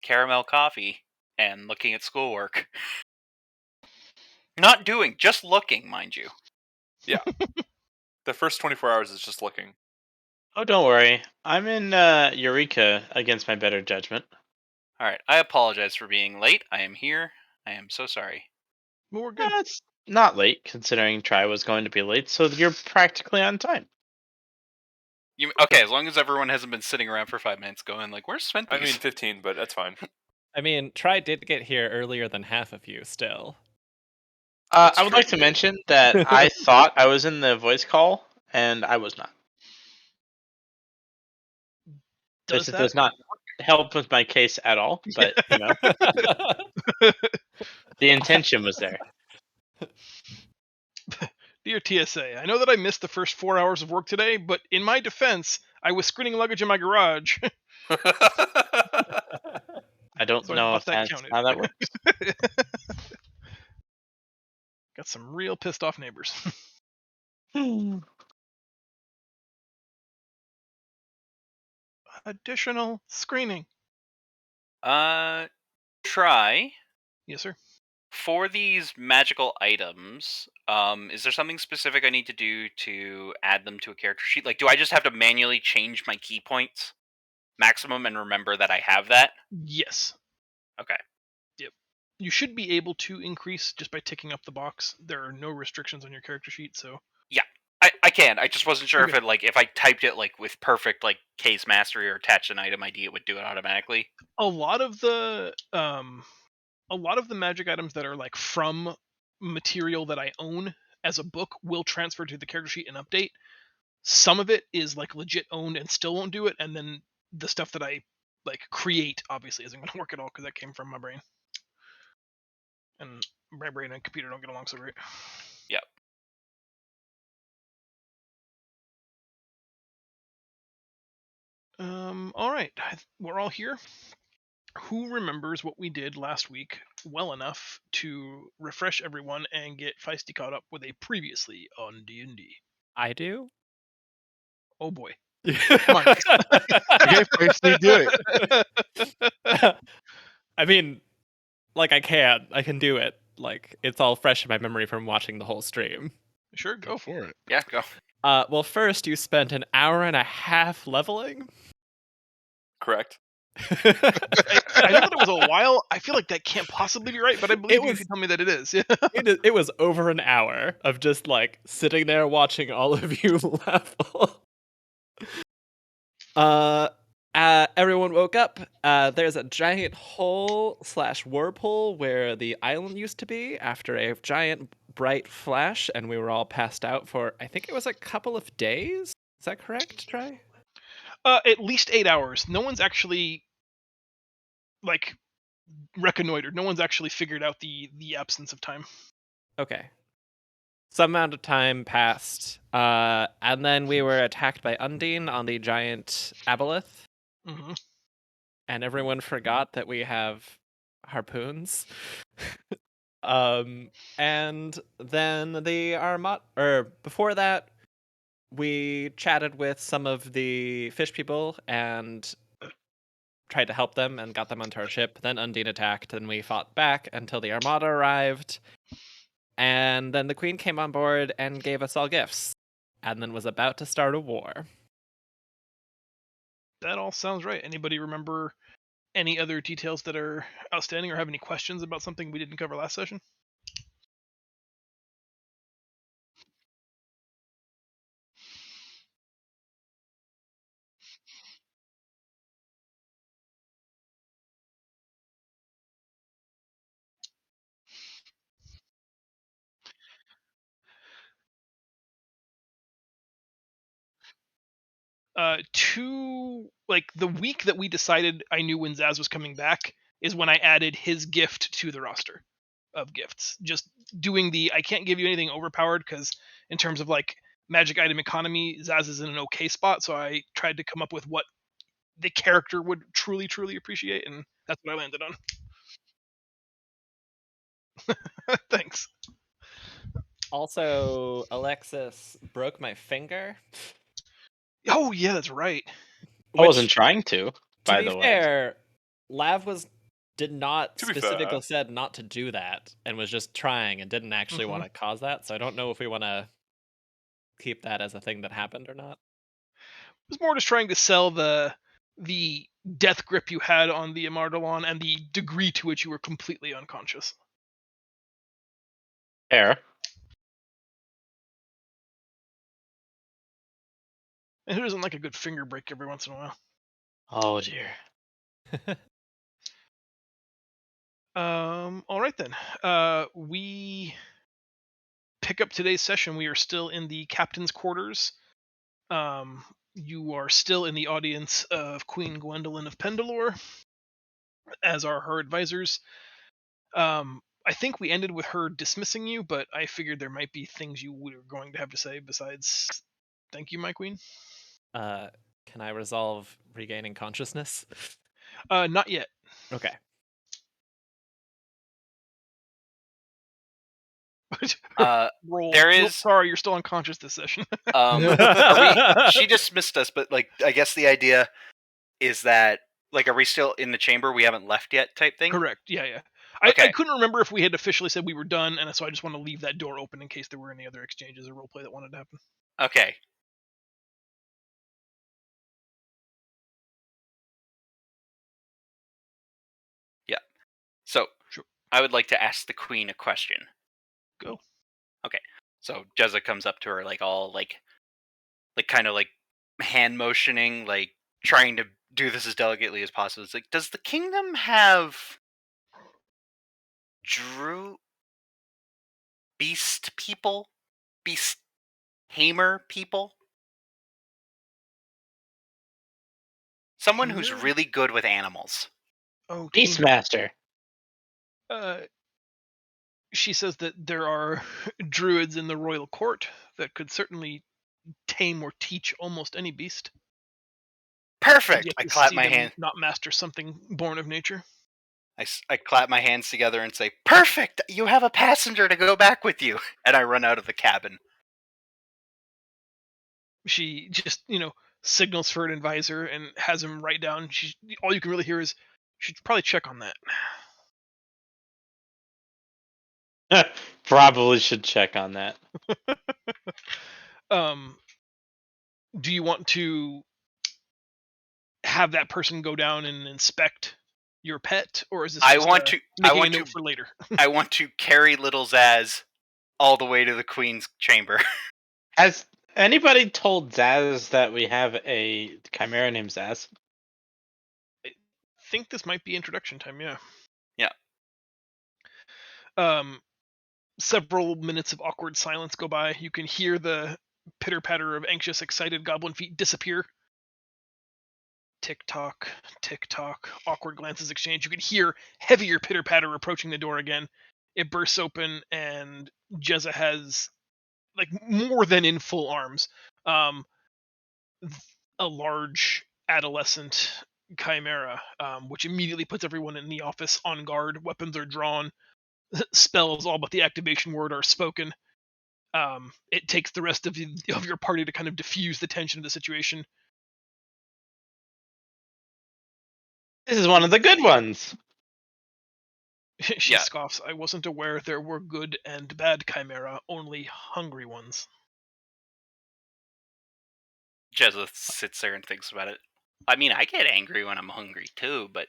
caramel coffee and looking at schoolwork. Not doing, just looking, mind you. Yeah. The first 24 hours is just looking. Oh, don't worry. I'm in Eureka against my better judgment. Alright, I apologize for being late. I am here. I am so sorry. Well, we're good. It's not late, considering Try was going to be late, so you're practically on time. Okay, as long as everyone hasn't been sitting around for 5 minutes going like, where's Sventies? I mean 15, but that's fine. I mean, Try did get here earlier than half of you still. I would like to mention that I thought I was in the voice call, and I was not. This does not help with my case at all, but, you know. The intention was there. Dear TSA, I know that I missed the first 4 hours of work today, but in my defense, I was screening luggage in my garage. I don't So I know thought if that that's counted. how that works. Got some real pissed off neighbors. Additional screening. Try. Yes, sir. For these magical items, is there something specific I need to do to add them to a character sheet? Like, do I just have to manually change my key points maximum and remember that I have that? Yes. Okay. Yep. You should be able to increase just by ticking up the box. There are no restrictions on your character sheet, so. Yeah, I can. I just wasn't sure if I typed it like with perfect like case mastery or attached an item ID, it would do it automatically. A lot of the magic items that are like from material that I own as a book will transfer to the character sheet and update. Some of it is like legit owned and still won't do it, and then the stuff that I like create obviously isn't going to work at all because that came from my brain. And my brain and computer don't get along so great. Yep. All right, we're all here. Who remembers what we did last week well enough to refresh everyone and get Feisty caught up with a previously on D&D? I do. Oh boy. Come on. Okay, Feisty, do it. I mean, like I can do it. Like it's all fresh in my memory from watching the whole stream. Sure, go for it. Yeah, go. Well, first you spent an hour and a half leveling. Correct. I know that it was a while. I feel like that can't possibly be right, but I believe you if you tell me that it is. Yeah. It was over an hour of just like sitting there watching all of you level. Everyone woke up. There's a giant hole / whirlpool where the island used to be after a giant bright flash, and we were all passed out for, I think it was a couple of days. Is that correct, Try? At least 8 hours. No one's actually like reconnoitered. No one's actually figured out the absence of time. Okay. Some amount of time passed, and then we were attacked by Undine on the giant aboleth. Mm-hmm. And everyone forgot that we have harpoons. And then the Armada, or before that, we chatted with some of the fish people and tried to help them and got them onto our ship. Then Undine attacked, and we fought back until the Armada arrived. And then the Queen came on board and gave us all gifts, and then was about to start a war. That all sounds right. Anybody remember any other details that are outstanding or have any questions about something we didn't cover last session? The week that we decided I knew when Zaz was coming back is when I added his gift to the roster of gifts. Just doing I can't give you anything overpowered because in terms of like magic item economy, Zaz is in an okay spot. So I tried to come up with what the character would truly, truly appreciate, and that's what I landed on. Thanks. Also, Alexis broke my finger. Oh yeah, that's right. I wasn't trying to, by the way. To be fair, Lav was did not To be specifically fair. said not to do that and was just trying and didn't actually want to cause that. So I don't know if we want to keep that as a thing that happened or not. It was more just trying to sell the death grip you had on the Amardalon and the degree to which you were completely unconscious. Fair. And who doesn't like a good finger break every once in a while? Oh dear. All right then. We pick up today's session. We are still in the captain's quarters. You are still in the audience of Queen Gwendolyn of Pendilor, as are her advisors. I think we ended with her dismissing you, but I figured there might be things you were going to have to say besides "Thank you, my queen." Can I resolve regaining consciousness? Not yet. Okay. Roll. There Nope, is- sorry, you're still unconscious this session. She dismissed us, but like I guess the idea is that like are we still in the chamber? We haven't left yet, type thing. Correct. Yeah. Okay. I couldn't remember if we had officially said we were done, and so I just want to leave that door open in case there were any other exchanges or roleplay that wanted to happen. Okay. Yeah. So Sure. I would like to ask the queen a question. Go. Okay. So Jezza comes up to her like all like kind of like hand motioning, like trying to do this as delicately as possible. It's like, does the kingdom have beast people? Beast tamer people? Someone who's Tamer? really good with animals. Oh, tamer. Beastmaster. She says that there are druids in the royal court that could certainly tame or teach almost any beast. Perfect. Yet I to clap see my them hand. not master something born of nature. I clap my hands together and say, "Perfect! You have a passenger to go back with you." And I run out of the cabin. She just, signals for an advisor and has him write down. All you can really hear is, "Should probably check on that." Probably should check on that. Do you want to have that person go down and inspect your pet, or is this I just want to making a note for later? I want to carry little Zaz all the way to the queen's chamber. Has anybody told Zaz that we have a chimera named Zaz? I think this might be introduction time. Yeah. Yeah. Several minutes of awkward silence go by. You can hear the pitter patter of anxious, excited goblin feet disappear. Tick tock, awkward glances exchange. You can hear heavier pitter patter approaching the door again. It bursts open, and Jezza has, like, more than in full arms, a large adolescent chimera, which immediately puts everyone in the office on guard. Weapons are drawn. Spells, all but the activation word, are spoken. It takes the rest of your party to kind of diffuse the tension of the situation. This is one of the good ones. She Yeah. scoffs. I wasn't aware there were good and bad chimera, only hungry ones. Jezza sits there and thinks about it. I mean, I get angry when I'm hungry too, but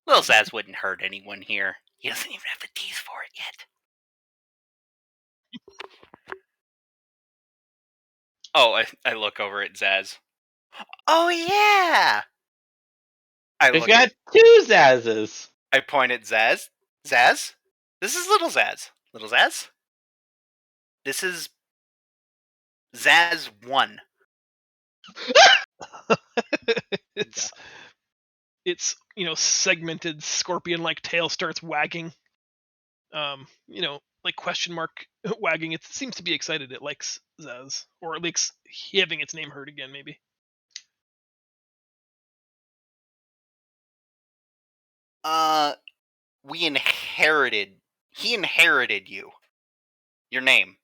Lil Zaz wouldn't hurt anyone here. He doesn't even have the teeth for it yet. Oh, I look over at Zaz. Oh yeah! We've got two Zazes. I point at Zaz. Zaz? This is little Zaz. Little Zaz? This is Zaz 1. It's segmented scorpion-like tail starts wagging. Like question mark wagging. It seems to be excited. It likes Zaz, or at least having its name heard again, maybe. He inherited you. Your name.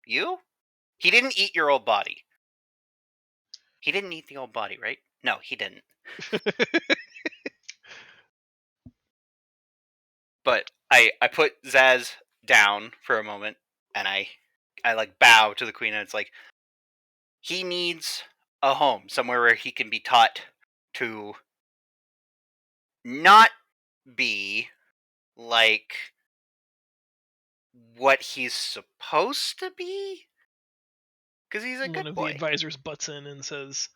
You? He didn't eat your old body. He didn't eat the old body, right? No, he didn't. I put Zaz down for a moment, and I like bow to the queen, and it's like, he needs a home, somewhere where he can be taught to not be like what he's supposed to be, because he's a One good of the boy. advisors butts in and says,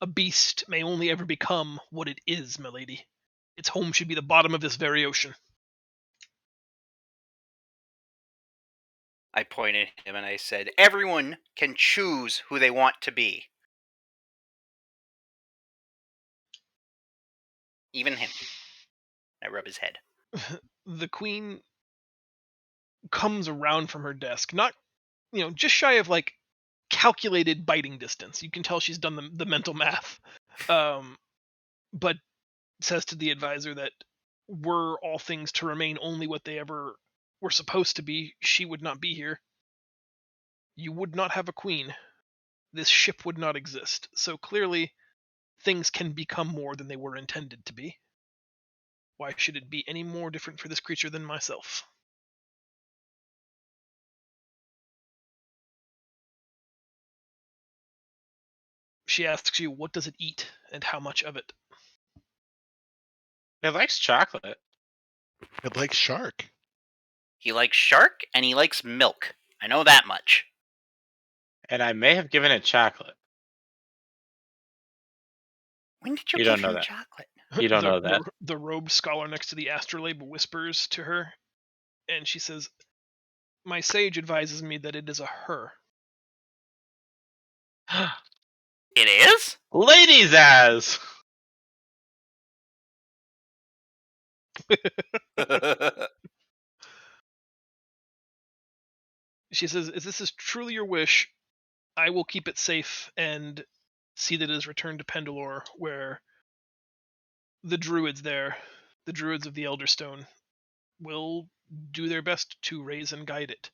"A beast may only ever become what it is, milady. Its home should be the bottom of this very ocean." I pointed at him and I said, everyone can choose who they want to be. Even him. I rub his head. The queen comes around from her desk, not, just shy of like calculated biting distance. You can tell she's done the mental math. But says to the advisor that were all things to remain only what they ever were supposed to be, she would not be here. You would not have a queen. This ship would not exist. So clearly, things can become more than they were intended to be. Why should it be any more different for this creature than myself? She asks you, what does it eat, and how much of it? It likes chocolate. It likes shark. He likes shark and he likes milk. I know that much. And I may have given it chocolate. When did you You give don't know him that. chocolate? You don't the, know that. The robed scholar next to the astrolabe whispers to her, and she says, "My sage advises me that it is a her." It is? Ladies as! She says, "If this is truly your wish, I will keep it safe and see that it is returned to Pendilor, where the druids the druids of the Elder Stone, will do their best to raise and guide it.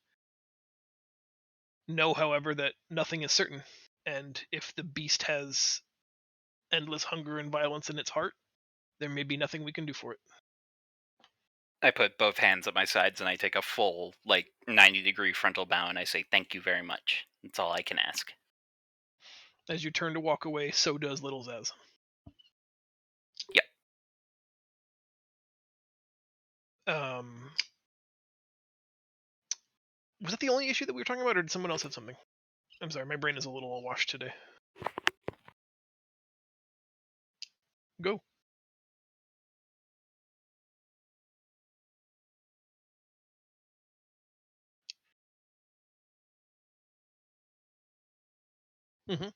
Know, however, that nothing is certain, and if the beast has endless hunger and violence in its heart, there may be nothing we can do for it." I put both hands at my sides and I take a full, 90-degree frontal bow and I say, thank you very much. That's all I can ask. As you turn to walk away, so does Little Zaz. Yep. Was that the only issue that we were talking about, or did someone else have something? I'm sorry, my brain is a little awash today. Go. Mm-hmm.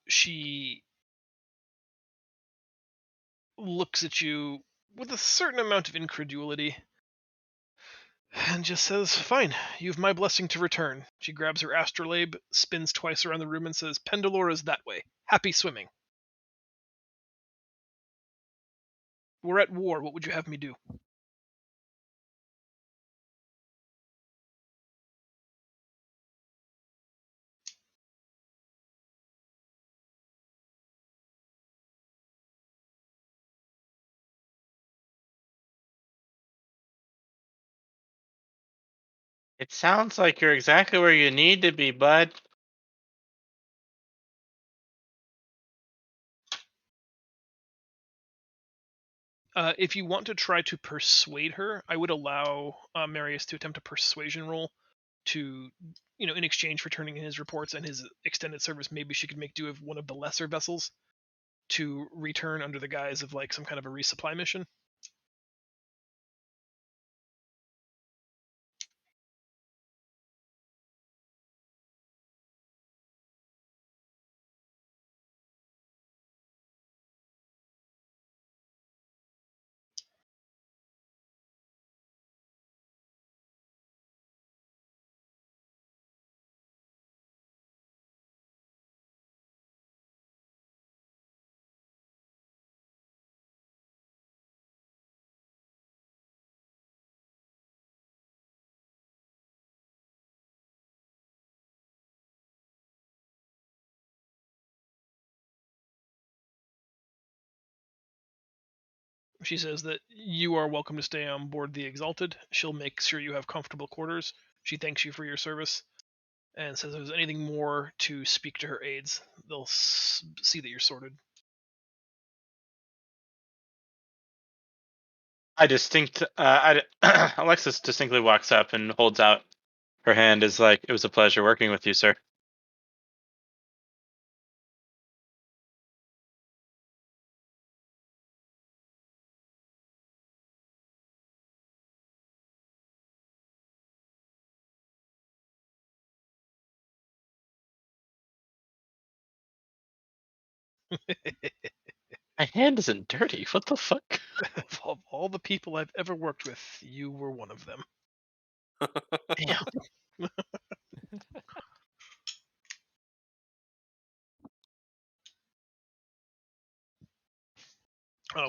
She looks at you with a certain amount of incredulity and just says, "Fine, you've my blessing to return." She grabs her astrolabe, spins twice around the room, and says, "Pendilor is that way. Happy swimming. We're at war. What would you have me do?" It sounds like you're exactly where you need to be, bud. If you want to try to persuade her, I would allow Marius to attempt a persuasion roll to in exchange for turning in his reports and his extended service, maybe she could make do of one of the lesser vessels to return under the guise of like some kind of a resupply mission. She says that you are welcome to stay on board the Exalted. She'll make sure you have comfortable quarters. She thanks you for your service and says if there's anything more to speak to her aides, they'll see that you're sorted. Alexis distinctly walks up and holds out her hand. Is like, it was a pleasure working with you, sir. My hand isn't dirty. What the fuck? Of all the people I've ever worked with, you were one of them. Damn.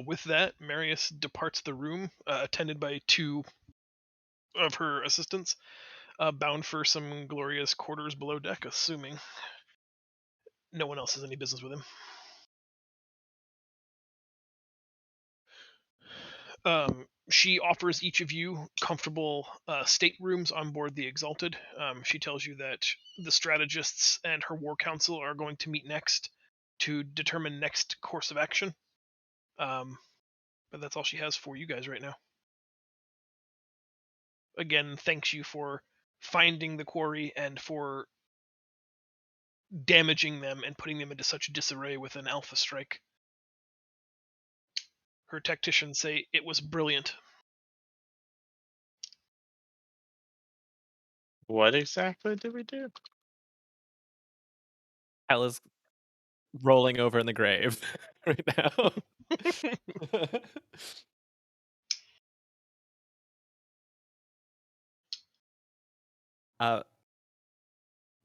With that, Marius departs the room, attended by two of her assistants, bound for some glorious quarters below deck, assuming no one else has any business with him. She offers each of you comfortable staterooms on board the Exalted. She tells you that the strategists and her war council are going to meet next to determine next course of action. But that's all she has for you guys right now. Again, thanks you for finding the quarry and for damaging them and putting them into such disarray with an alpha strike. Her tacticians say it was brilliant. What exactly did we do? Hell is rolling over in the grave right now. uh,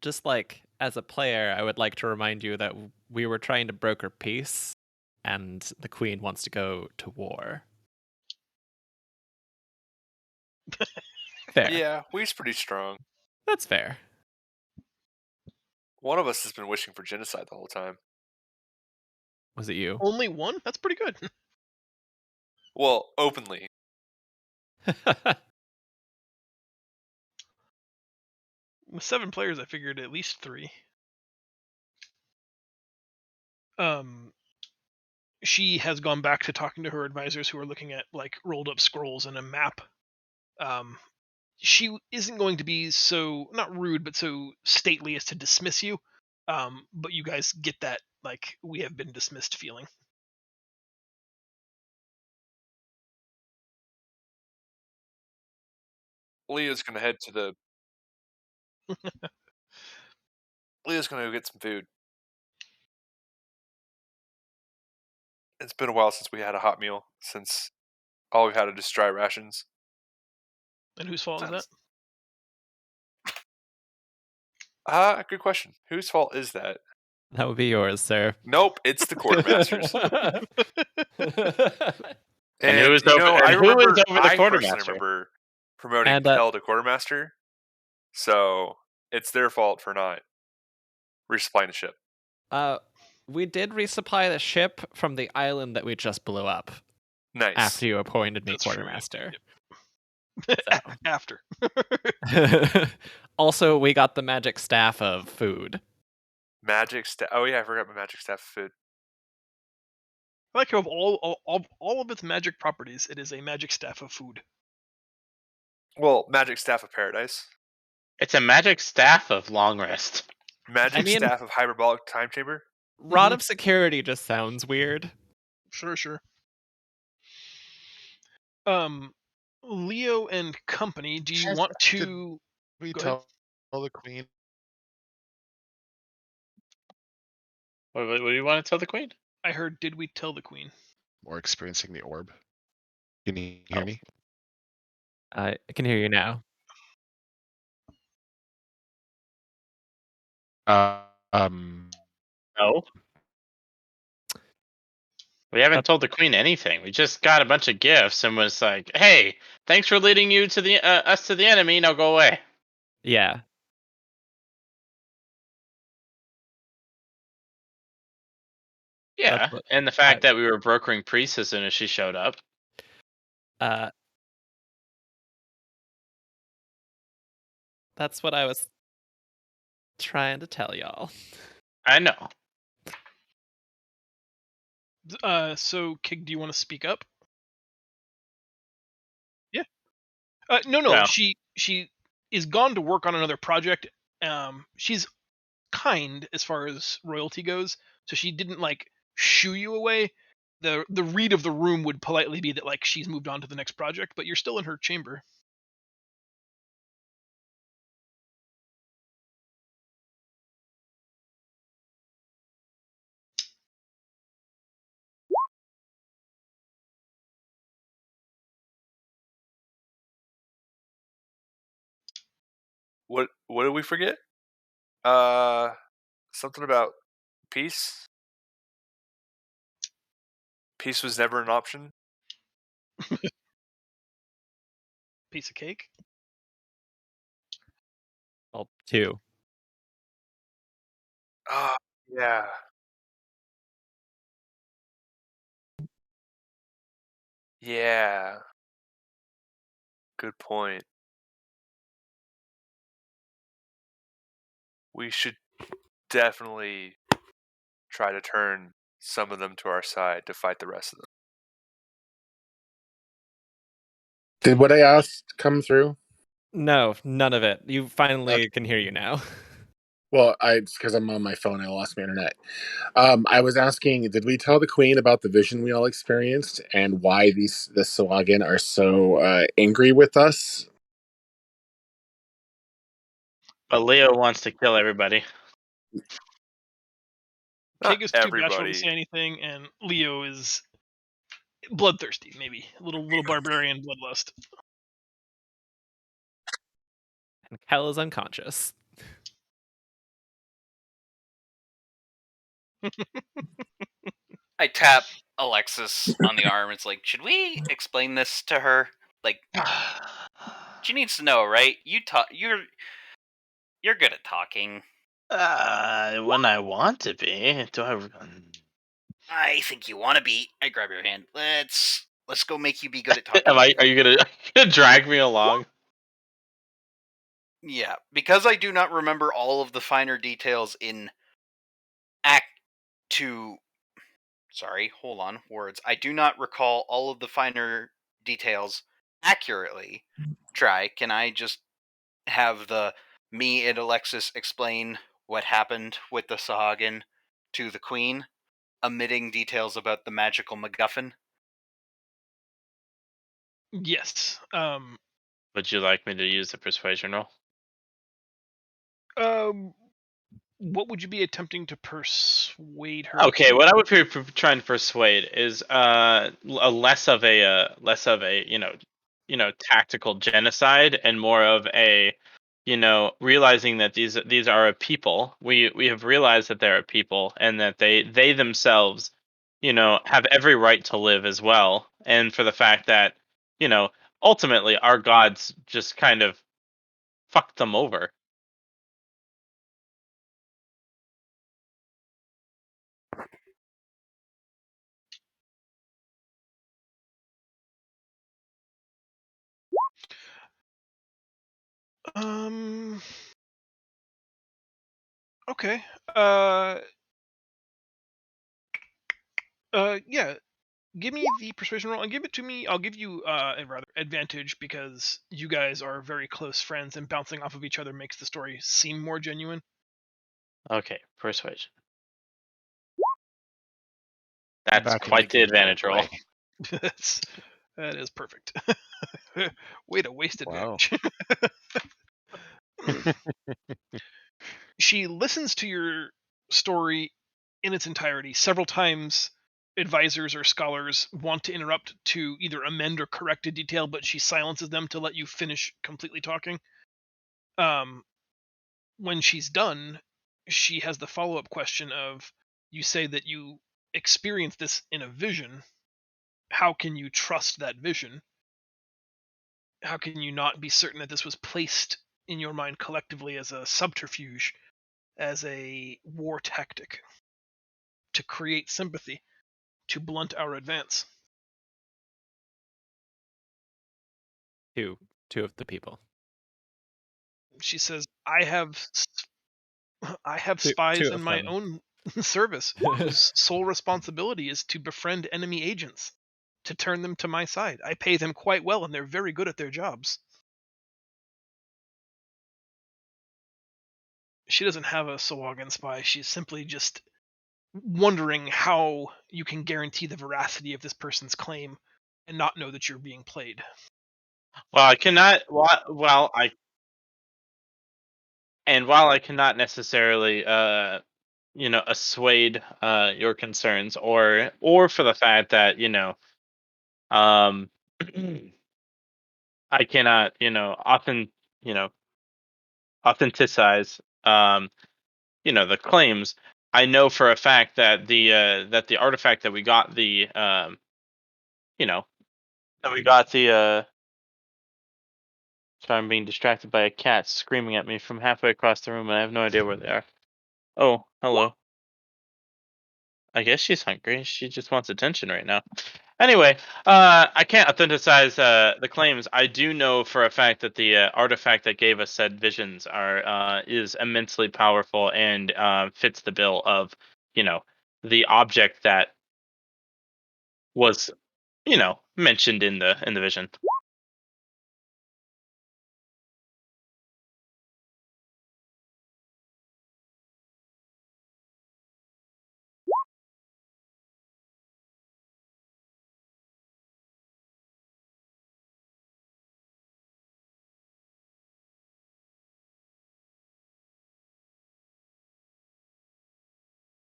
just like as a player, I would like to remind you that we were trying to broker peace, and the queen wants to go to war. Fair. Yeah, we's pretty strong. That's fair. One of us has been wishing for genocide the whole time. Was it you? Only one? That's pretty good. Well, openly. With 7 players, I figured at least 3. She has gone back to talking to her advisors who are looking at like rolled up scrolls and a map. She isn't going to be so not rude, but so stately as to dismiss you. But you guys get that like we have been dismissed feeling. Leah's gonna head to the. Leah's gonna go get some food. It's been a while since we had a hot meal. Since all we've had are just dry rations. And whose fault is that? Good question. Whose fault is that? That would be yours, sir. Nope, it's the quartermaster's. And who is you know, over- I and who is remember. over the I personally quartermaster? remember promoting And, Kel to quartermaster, so it's their fault for not resupplying the ship. We did resupply the ship from the island that we just blew up Nice. after you appointed me That's true, quartermaster. After. Also, we got the magic staff of food. Magic staff. Oh yeah, I forgot my magic staff of food. I like how of all of its magic properties, it is a magic staff of food. Well, magic staff of paradise. It's a magic staff of long rest. Magic mean- staff of hyperbolic time chamber. Rod of security just sounds weird. Sure. Leo and company, do you Chance, want did to we Go ahead. tell the queen? What do you want to tell the queen? I heard did we tell the queen? Or experiencing the orb? Can you hear Oh. me? I can hear you now. Um, No. We haven't told the queen anything. We just got a bunch of gifts and was like, "Hey, thanks for leading you to the us to the enemy. Now go away." Yeah. Yeah, what and the fact that we were brokering priests as soon as she showed up. That's what I was trying to tell y'all. I know. So Kig, do you want to speak up? Yeah. No. No. She is gone to work on another project. She's kind as far as royalty goes, so she didn't like shoo you away. The read of the room would politely be that like she's moved on to the next project, but you're still in her chamber. What did we forget? Something about peace. Peace was never an option. Piece of cake. Well, 2. Ah, yeah. Yeah. Good point. We should definitely try to turn some of them to our side to fight the rest of them. Did what I asked come through? No, none of it. You finally Okay. can hear you now. Well, it's because I'm on my phone. I lost my internet. I was asking, did we tell the queen about the vision we all experienced and why the Swagan are so angry with us? But Leo wants to kill everybody. Not Kig is too bashful to everybody. say anything, and Leo is bloodthirsty, maybe a little barbarian bloodlust. And Kel is unconscious. I tap Alexis on the arm. It's like, should we explain this to her? Like, she needs to know, right? You're good at talking. When I want to be, do I? I think you want to be. I grab your hand. Let's go make you be good at talking. Are you gonna drag me along? Yeah, because I do not remember all of the finer details in Act 2. Sorry, hold on. Words. I do not recall all of the finer details accurately. Can I just have me and Alexis explain what happened with the Sahagin to the Queen, omitting details about the magical MacGuffin? Yes. Would you like me to use the persuasion roll? What would you be attempting to persuade her? Okay, to? what I would be trying to persuade is a less of a tactical genocide and more of a realizing that these are a people. We have realized that they're a people and that they themselves have every right to live as well, and for the fact that ultimately our gods just kind of fucked them over. Okay. Yeah. Give me the persuasion roll and give it to me. I'll give you a rather advantage because you guys are very close friends, and bouncing off of each other makes the story seem more genuine. Okay, persuasion. I'm That's about to make quite the him go advantage roll. away. That is perfect. Way to waste Wow. advantage. She listens to your story in its entirety. Several times, advisors or scholars want to interrupt to either amend or correct a detail, but she silences them to let you finish completely talking. Um, when she's done, she has the follow up question of, you say that you experienced this in a vision. How can you trust that vision? How can you not be certain that this was placed in your mind collectively as a subterfuge, as a war tactic to create sympathy, to blunt our advance? Two of the people. She says, I have Two spies in of my them. own service whose sole responsibility is to befriend enemy agents, to turn them to my side. I pay them quite well, and they're very good at their jobs. She doesn't have a Sawagan spy. She's simply just wondering how you can guarantee the veracity of this person's claim and not know that you're being played. Well, I cannot. While I cannot necessarily, assuade your concerns, or for the fact that um, I cannot, often, you know, authenticize, the claims. I know for a fact that the artifact that we got you know, that we got the. Sorry, I'm being distracted by a cat screaming at me from halfway across the room, and I have no idea where they are. Oh, hello. I guess she's hungry. She just wants attention right now. Anyway, I can't authenticize the claims. I do know for a fact that the artifact that gave us said visions is immensely powerful and fits the bill of, you know, the object that was, mentioned in the vision.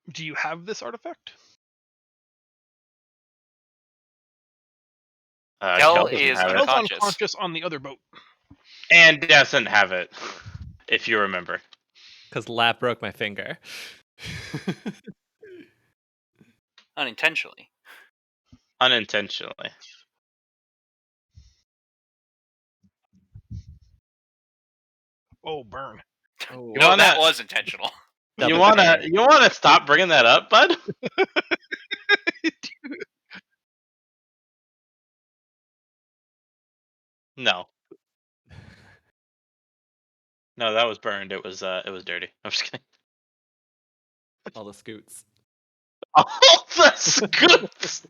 Do you have this artifact? Kel Kel doesn't is have it, Kel's unconscious. unconscious on the other boat. and doesn't have it, if you remember. Because Lab broke my finger. Unintentionally. Unintentionally. Oh, burn. Oh, You No, wanna that was intentional. you double wanna burn. you wanna stop bringing that up, bud? No, no, that was burned. It was dirty. I'm just kidding. All the scoots. Oh, the scoops.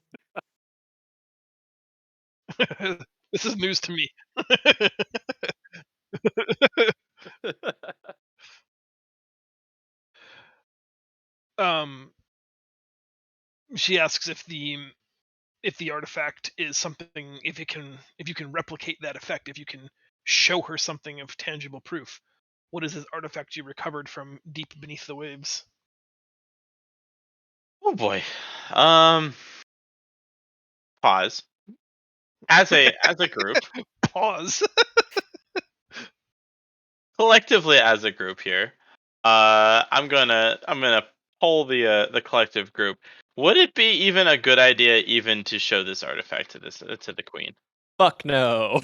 This is news to me. um, she asks if the artifact is something, if you can replicate that effect, if you can show her something of tangible proof. What is this artifact you recovered from deep beneath the waves? Oh boy. Um, Pause. As a group, Pause. collectively as a group here, I'm gonna poll the collective group. Would it be even a good idea even to show this artifact to the queen? Fuck no.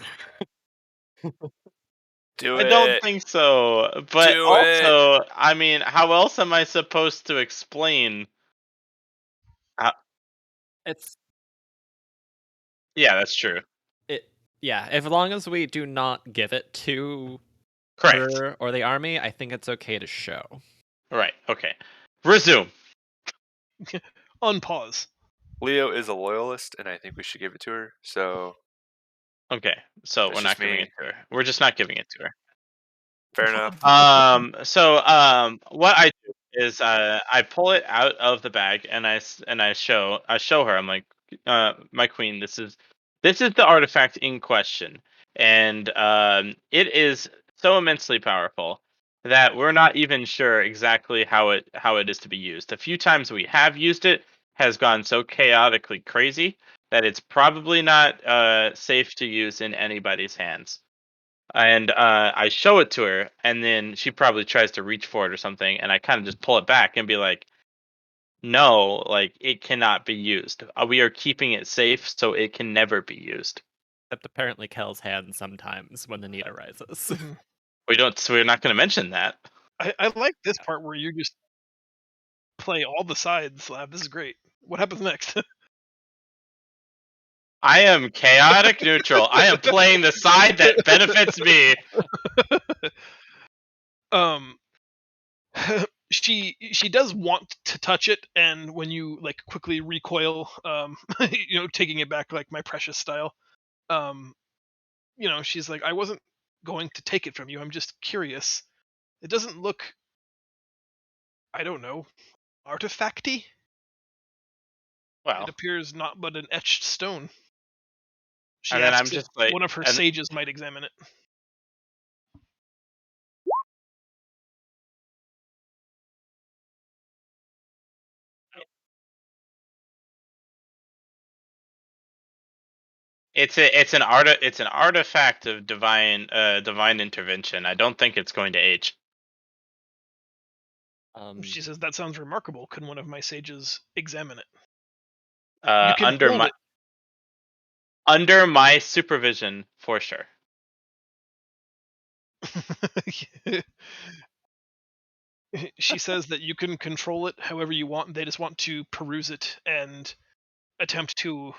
Do I don't it. think so. But Do it. also, I mean, how else am I supposed to explain? It's Yeah, that's true. it. Yeah, as long as we do not give it to Correct. her or the army, I think it's okay to show. Right. Okay. Resume. Unpause. Leo is a loyalist, and I think we should give it to her. So Okay, so that's we're not just giving me. it to her. We're just not giving it to her. Fair enough. What I do is I pull it out of the bag and I show her. I'm like, my queen, this is the artifact in question, and it is so immensely powerful that we're not even sure exactly how it is to be used. The few times we have used it has gone so chaotically crazy that it's probably not safe to use in anybody's hands. And I show it to her, and then she probably tries to reach for it or something, and I kind of just pull it back and be like, "No, like it cannot be used. We are keeping it safe, so it can never be used. Except apparently Kel's hand sometimes when the need arises. Mhm. We don't. So we're not going to mention that. I like this part where you just play all the sides, Lab. This is great. What happens next? I am chaotic neutral. I am playing the side that benefits me." um, she does want to touch it, and when you like quickly recoil, taking it back like my precious style, um, she's like, I wasn't going to take it from you. I'm just curious. It doesn't look, I don't know, artifacty. It Well, appears not but an etched stone. She and then I'm asks if just like, one of her and sages might examine it. it's an artifact of divine intervention. I don't think it's going to age. She says, that sounds remarkable. Can one of my sages examine it? You Uh, can under hold my under my supervision, for sure. it. She says that you can control it however you want. They just want to peruse it and attempt to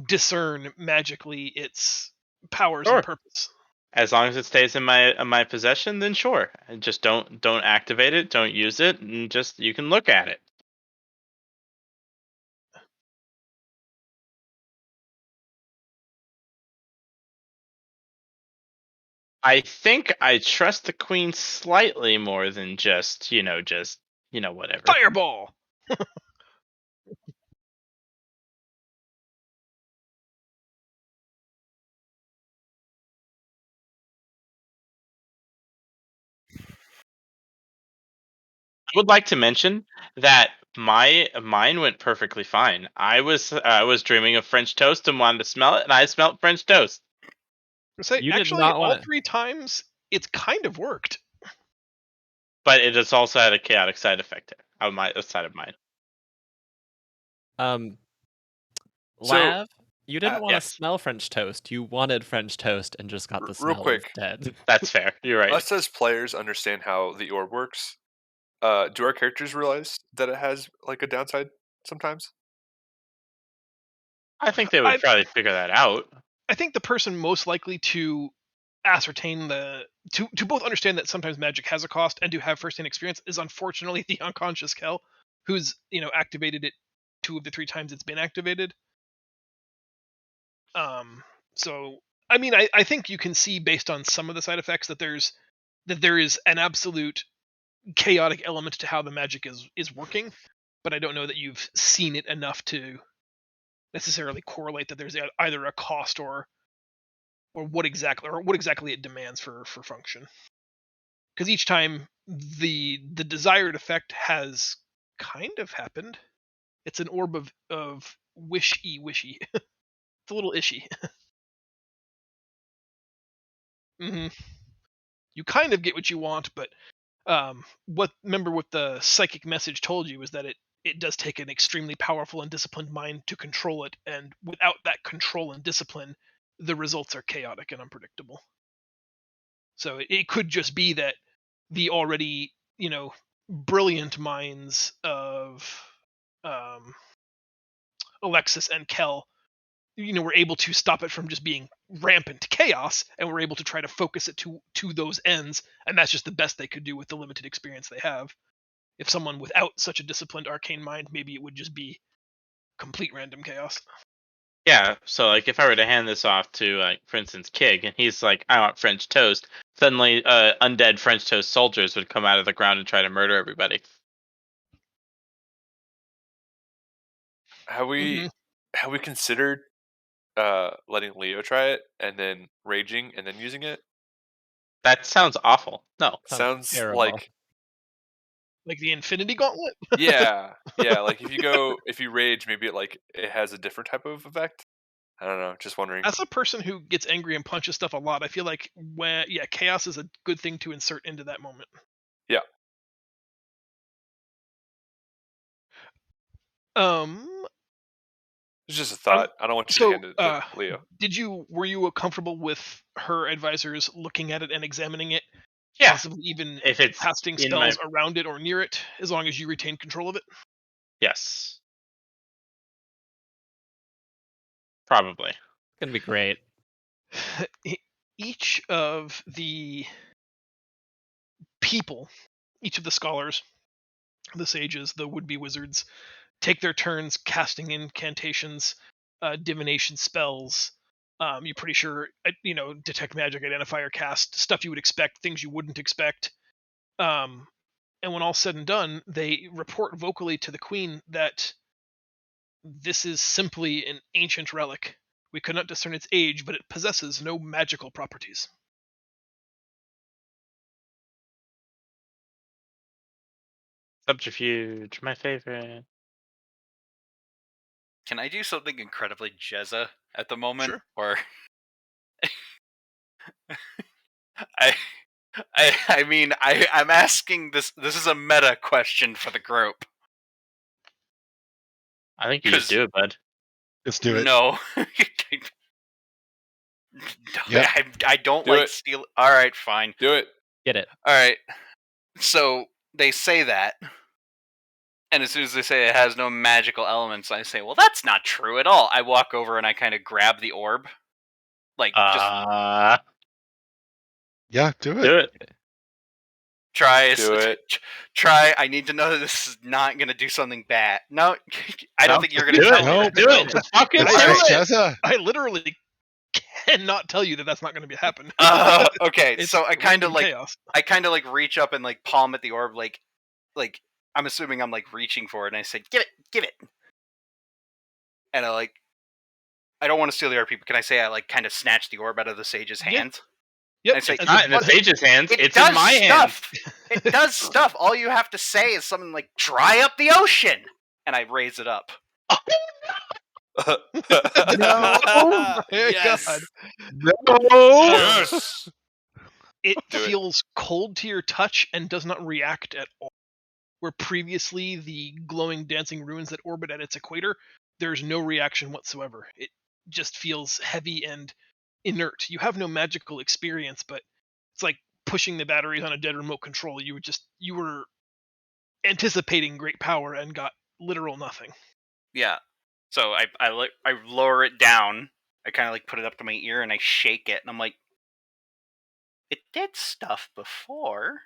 discern magically its powers and Sure. purpose. As long as it stays in my possession, then sure. And just don't activate it, don't use it, and just you can look at it. I think I trust the queen slightly more than just whatever. Fireball! I would like to mention that mine went perfectly fine. I was dreaming of French toast and wanted to smell it, and I smelled French toast. Say, You did actually, not all want to. 3 times, it's kind of worked. But it has also had a chaotic side effect on my side of mine. Um, So, Lav, you didn't want to Yes, smell French toast. You wanted French toast and just got the real smell quick, instead. that's fair. You're right. us as players understand how the orb works. Do our characters realize that it has like a downside sometimes? I think they would I probably figure that out. I think the person most likely to ascertain to both understand that sometimes magic has a cost and to have firsthand experience is unfortunately the unconscious Kel, who's activated it 2 of the 3 times it's been activated. Um, so I mean, I think you can see based on some of the side effects that there is an absolute chaotic element to how the magic is working, but I don't know that you've seen it enough to necessarily correlate that there's either a cost or what exactly it demands for function. Because each time the desired effect has kind of happened. It's an orb of wishy. It's a little ishy. hmm You kind of get what you want, but what the psychic message told you is that it does take an extremely powerful and disciplined mind to control it, and without that control and discipline, the results are chaotic and unpredictable. So it could just be that the already brilliant minds of um, Alexis and Kel were able to stop it from just being rampant chaos, and were able to try to focus it to those ends, and that's just the best they could do with the limited experience they have. If someone without such a disciplined arcane mind, maybe it would just be complete random chaos. Yeah, so like if I were to hand this off to, like, for instance, Kig, and he's like, "I want French toast," suddenly, undead French toast soldiers would come out of the ground and try to murder everybody. Have we considered letting Leo try it and then raging and then using it? That sounds awful. No, Sounds terrible. like Like the Infinity Gauntlet. yeah. Like if you rage, maybe it has a different type of effect. I don't know. Just wondering. As a person who gets angry and punches stuff a lot, I feel like chaos is a good thing to insert into that moment. Yeah. It's just a thought. I don't want you to hand it to Leo. Were you comfortable with her advisors looking at it and examining it, yeah, possibly even if it's casting in my spells around it or near it, as long as you retain control of it? yes, probably. It's gonna be great. Each of the people, each of the scholars, the sages, the would-be wizards, take their turns casting incantations, divination spells. You're pretty sure, detect magic, identifier, cast stuff you would expect, things you wouldn't expect. And when all's said and done, they report vocally to the queen that this is simply an ancient relic. We could not discern its age, but it possesses no magical properties. Subterfuge, my favorite. Can I do something incredibly Jezza at the moment? Sure. Or I mean I'm asking this. This is a meta question for the group. I think you just do it, bud. Let's do it. No. Yep. I don't Do like it. steal. All right, fine. Do it. Get it. All right. So they say that, and as soon as they say it has no magical elements, I say, well, that's not true at all. I walk over and I kind of grab the orb, like just Yeah, do it. do it. try. Do it. Try. I need to know that this is not going to do something bad. No, I don't No, think you're going to do tell it. me. No, that. Do it. Just fucking do Alright, it. Jezza. I literally cannot tell you that that's not going to happen. Okay, It's so I kind of random like chaos. reach up and like palm at the orb, like I'm assuming I'm like reaching for it, and I say, give it, and I don't want to steal the orb, people. Can I say I like kind of snatch the orb out of the sage's Yeah. hand? Yep. I say, It's not in the But- sage's hands. It It's does in my hands. stuff. It does stuff. All you have to say is something like "dry up the ocean," and I raise it up. No. Oh my Yes. God. No. Yes. It Do it. feels cold to your touch and does not react at all. Where previously the glowing dancing runes that orbit at its equator, there's no reaction whatsoever. It just feels heavy and inert. You have no magical experience, but it's like pushing the batteries on a dead remote control. You were anticipating great power and got literal nothing. Yeah. So I lower it down. I kind of like put it up to my ear and I shake it, and I'm like, it did stuff before.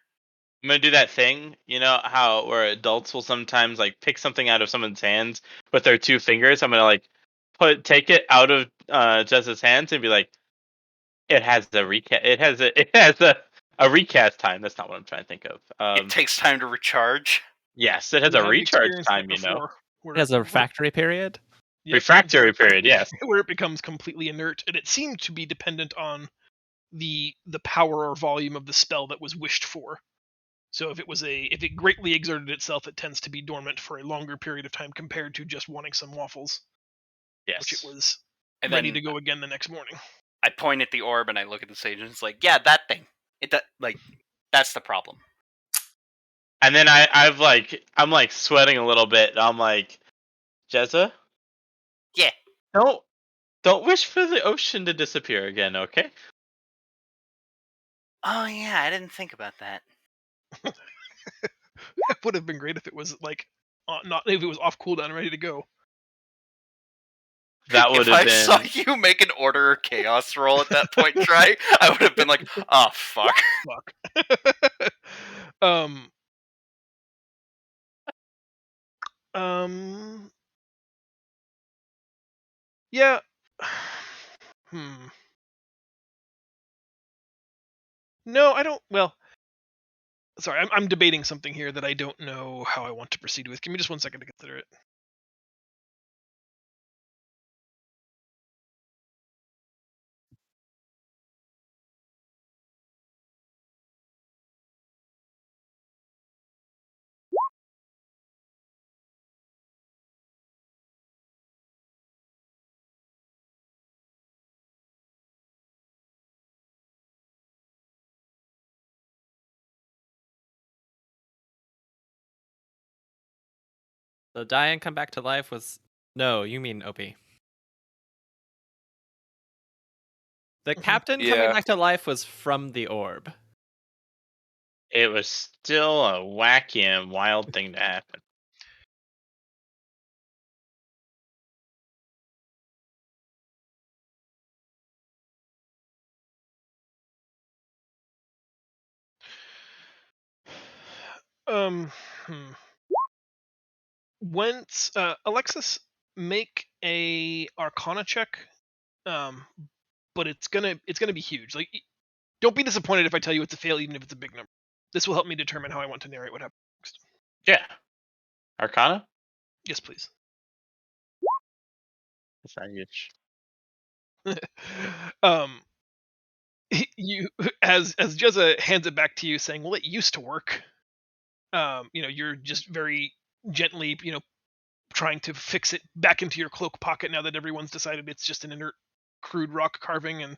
I'm gonna do that thing, you know how where adults will sometimes like pick something out of someone's hands with their two fingers. I'm gonna like take it out of Jez's hands and be like, it has a recast. It has a recast time. That's not what I'm trying to think of. It takes time to recharge. Yes, it has You a have recharge experienced time. it You know, before, where It has a refractory period. Yep, refractory period. Yes. where it becomes completely inert, and it seemed to be dependent on the power or volume of the spell that was wished for. So if it greatly exerted itself, it tends to be dormant for a longer period of time compared to just wanting some waffles, which it Yes. was And ready then to go again the next morning. I point at the orb and I look at the sage and it's like, yeah, that thing. That's the problem. And then I'm like sweating a little bit. I'm like, Jezza, Yeah. don't wish for the ocean to disappear again, okay? Oh yeah, I didn't think about that. It would have been great if it was like not if it was off cooldown and ready to go. That would If have I been. saw you make an order chaos roll at that point, Try, I would have been like, oh fuck. Fuck. um. Yeah. Hmm. No, I don't. Well, sorry, I'm debating something here that I don't know how I want to proceed with. Give me just 1 second to consider it. The die and come back to life was. No, you mean Opie. The Mhm. captain coming Yeah. back to life was from the orb. It was still a wacky and wild thing to happen. Um. Hmm. Once Alexis, make a Arcana check. Um, but it's gonna be huge. Like, don't be disappointed if I tell you it's a fail, even if it's a big number. This will help me determine how I want to narrate what happened next. Yeah. Arcana? Yes, please. That's not huge. um, you as Jezza hands it back to you, saying, "Well, it used to work." You're just very gently, trying to fix it back into your cloak pocket now that everyone's decided it's just an inert, crude rock carving, and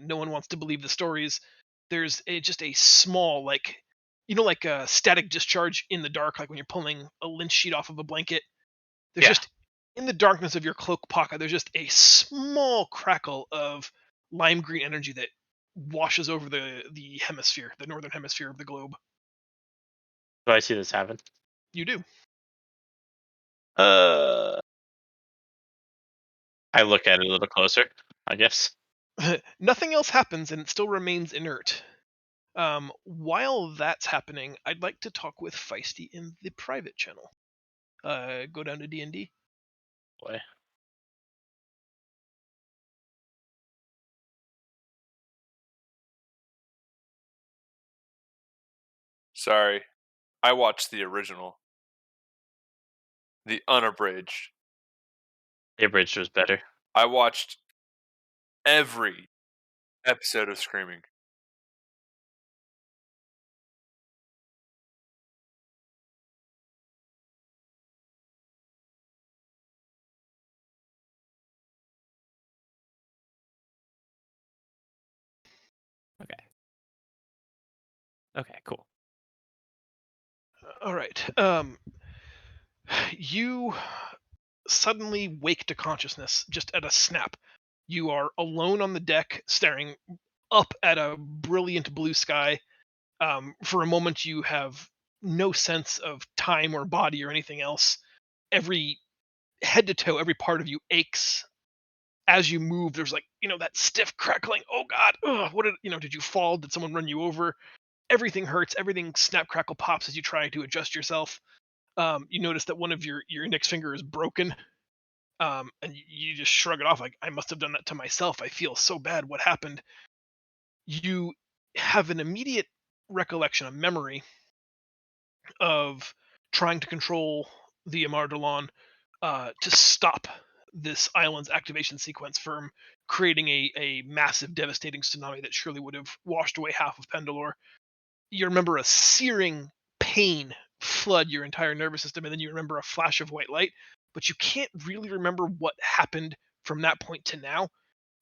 no one wants to believe the stories. There's just a small, like, like a static discharge in the dark, like when you're pulling a lynch sheet off of a blanket. There's Yeah. just, in the darkness of your cloak pocket, there's just a small crackle of lime green energy that washes over the hemisphere, the northern hemisphere of the globe. Do I see this happen? You do. Uh, I look at it a little closer, I guess. Nothing else happens, and it still remains inert. While that's happening, I'd like to talk with Feisty in the private channel. Go down to D&D. Boy. Sorry. I watched the original. The unabridged. The abridged was better. I watched every episode of Screaming. Okay. Okay, cool. All right. You suddenly wake to consciousness just at a snap. You are alone on the deck, staring up at a brilliant blue sky. For a moment, you have no sense of time or body or anything else. Every head to toe, every part of you aches as you move. There's, like, that stiff crackling. Oh God! Ugh, what did you fall? Did someone run you over? Everything hurts. Everything snap crackle pops as you try to adjust yourself. You notice that one of your index finger is broken. And you just shrug it off, like, I must have done that to myself. I feel so bad. What happened? You have an immediate recollection, a memory of trying to control the Amar to stop this island's activation sequence from creating a massive, devastating tsunami that surely would have washed away half of Pendilor. You remember a searing pain flood your entire nervous system, and then you remember a flash of white light, but you can't really remember what happened from that point to now.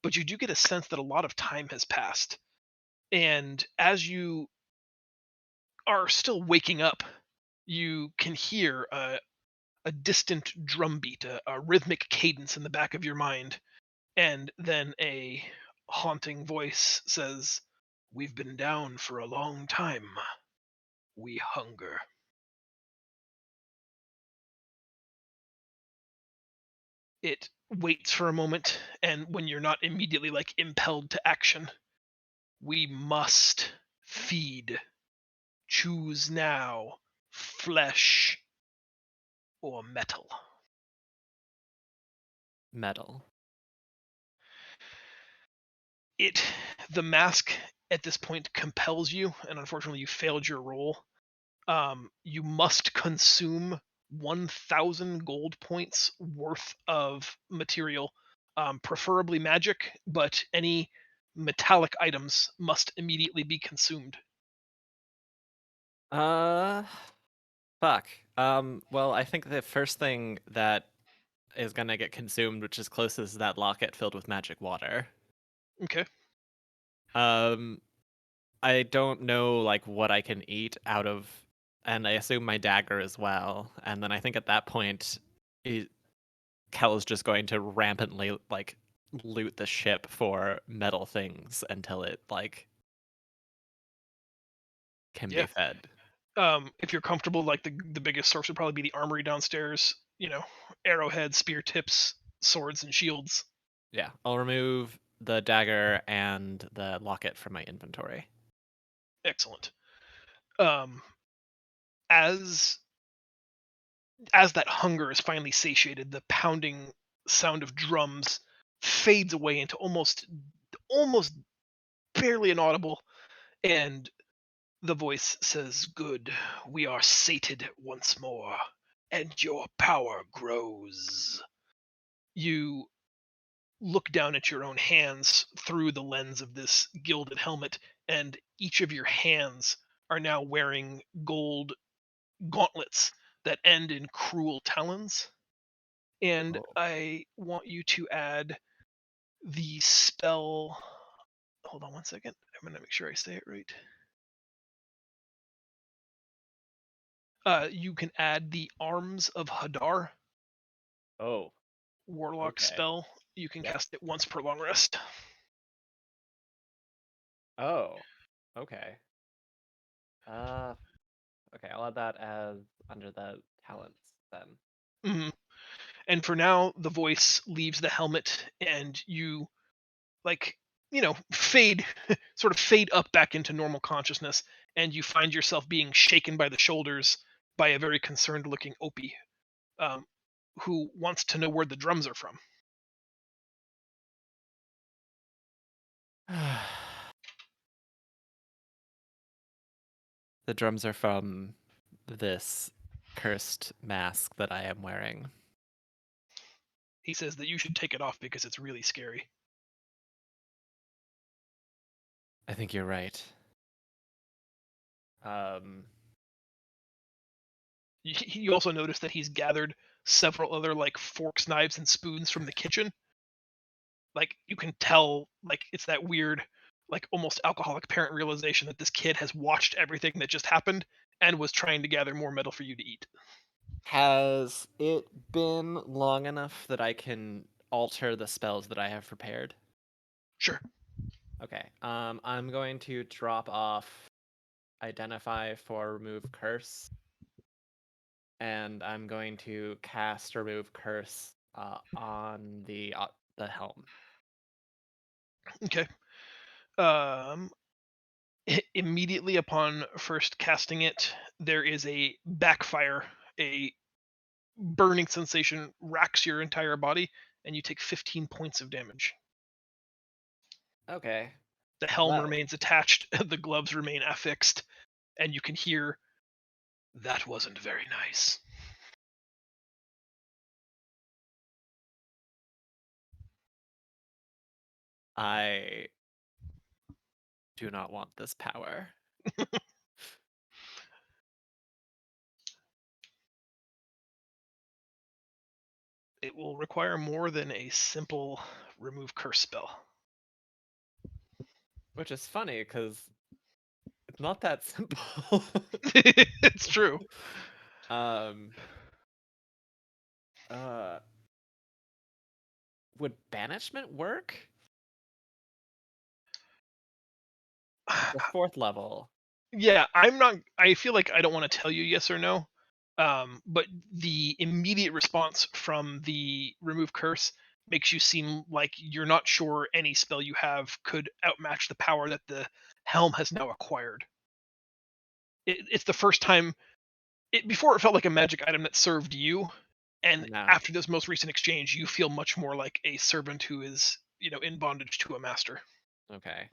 But you do get a sense that a lot of time has passed. And as you are still waking up, you can hear a distant drum beat, a rhythmic cadence in the back of your mind. And then a haunting voice says, "We've been down for a long time. We hunger." It waits for a moment, and when you're not immediately, like, impelled to action, "We must feed. Choose now, flesh or metal." Metal. the mask at this point compels you, and unfortunately you failed your roll. You must consume 1,000 gold points worth of material, preferably magic, but any metallic items must immediately be consumed. Uh, fuck. Well, I think the first thing that is gonna get consumed, which is closest, is that locket filled with magic water. Okay. Um, I don't know like what I can eat out of, and I assume my dagger as well. And then I think at that point, Kel is just going to rampantly like loot the ship for metal things until it like can be Yeah. fed. If you're comfortable, like the biggest source would probably be the armory downstairs. Arrowheads, spear tips, swords, and shields. Yeah, I'll remove the dagger and the locket from my inventory. Excellent. Um, as as that hunger is finally satiated, the pounding sound of drums fades away into almost barely inaudible, and the voice says, "Good, we are sated once more, and your power grows." You look down at your own hands through the lens of this gilded helmet, and each of your hands are now wearing gold gauntlets that end in cruel talons. And Oh. I want you to add the spell. Hold on one second. I'm going to make sure I say it right. You can add the Arms of Hadar Oh, warlock okay. spell. You can Yep. cast it once per long rest. Oh, okay. Uh, okay, I'll add that as under the talents then. Mhm. And for now, the voice leaves the helmet, and you like fade sort of fade up back into normal consciousness, and you find yourself being shaken by the shoulders by a very concerned looking Opie, um, who wants to know where the drums are from. The drums are from this cursed mask that I am wearing. He says that you should take it off because it's really scary. I think you're right. Um, You also notice that he's gathered several other like forks, knives, and spoons from the kitchen. Like you can tell, like it's that weird, like almost alcoholic parent realization that this kid has watched everything that just happened and was trying to gather more metal for you to eat. has it been long enough that I can alter the spells that I have prepared? Sure. Okay. I'm going to drop off identify for remove curse, and I'm going to cast remove curse on the helm. Okay. Um, immediately upon first casting it, there is a backfire. A burning sensation racks your entire body, and you take 15 points of damage. Okay. The helm Well, remains attached, the gloves remain affixed, and you can hear, "That wasn't very nice." I do not want this power. It will require more than a simple remove curse spell. Which is funny because it's not that simple. It's true. um uh would banishment work? The fourth level. Yeah, I'm not. I feel like I don't want to tell you yes or no. But the immediate response from the remove curse makes you seem like you're not sure any spell you have could outmatch the power that the helm has now acquired. It's the first time. Before it felt like a magic item that served you, and No. after this most recent exchange, you feel much more like a servant who is in bondage to a master. Okay.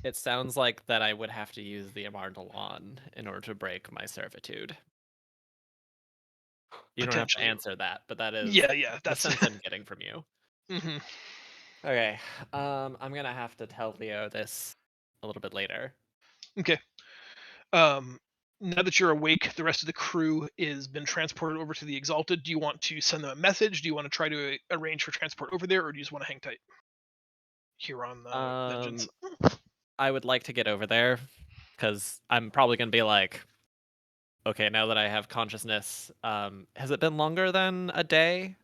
It sounds like that I would have to use the Amardalon in order to break my servitude. You don't have to Potentially. answer that, but that is Yeah, the that's sense I'm getting from you. Mhm. Okay. I'm gonna have to tell Leo this a little bit later. Okay. Um, now that you're awake, the rest of the crew is been transported over to the Exalted. Do you want to send them a message? Do you want to try to arrange for transport over there, or do you just want to hang tight here on the Vengeance? I would like to get over there because I'm probably gonna be like, okay, now that I have consciousness, has it been longer than a day?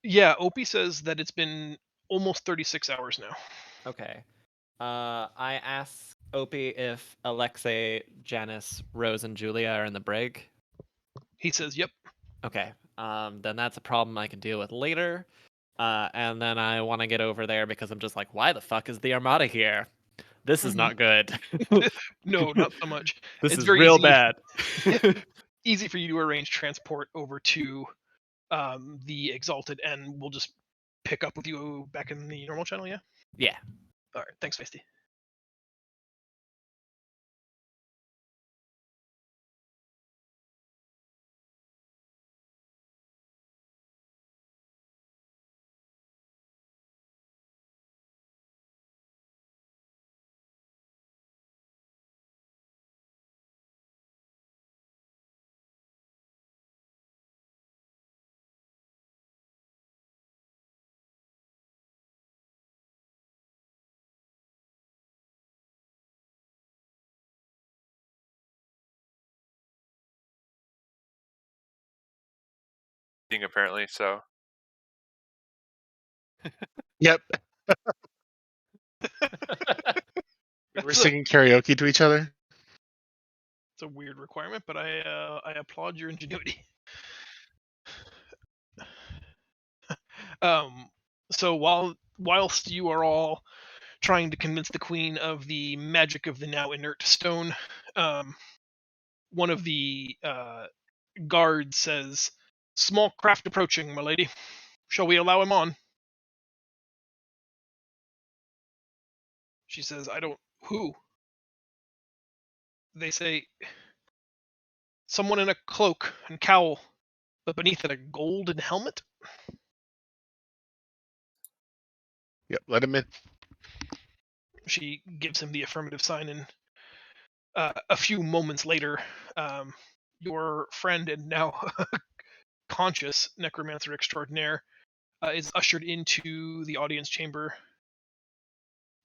Yeah, Opie says that it's been almost 36 hours now. Okay. I asked Opie if Alexei, Janice, Rose, and Julia are in the brig. He says, "Yep." Okay. Then that's a problem I can deal with later. And then I want to get over there because I'm just like, why the fuck is the Armada here? This is Mhm. not good. No, not so much. This It's is very real easy. bad. Easy for you to arrange transport over to the Exalted, and we'll just pick up with you back in the normal channel. Yeah. Yeah. All right. Thanks, Feisty. Apparently, so Yep. We're singing karaoke to each other. It's a weird requirement, but I applaud your ingenuity. Um, so whilst you are all trying to convince the queen of the magic of the now inert stone, one of the guards says, "Small craft approaching, my lady. Shall we allow him on?" She says, "I don't. Who?" They say, "Someone in a cloak and cowl, but beneath it a golden helmet." Yep, let him in. She gives him the affirmative sign, and a few moments later, your friend and now conscious necromancer extraordinaire is ushered into the audience chamber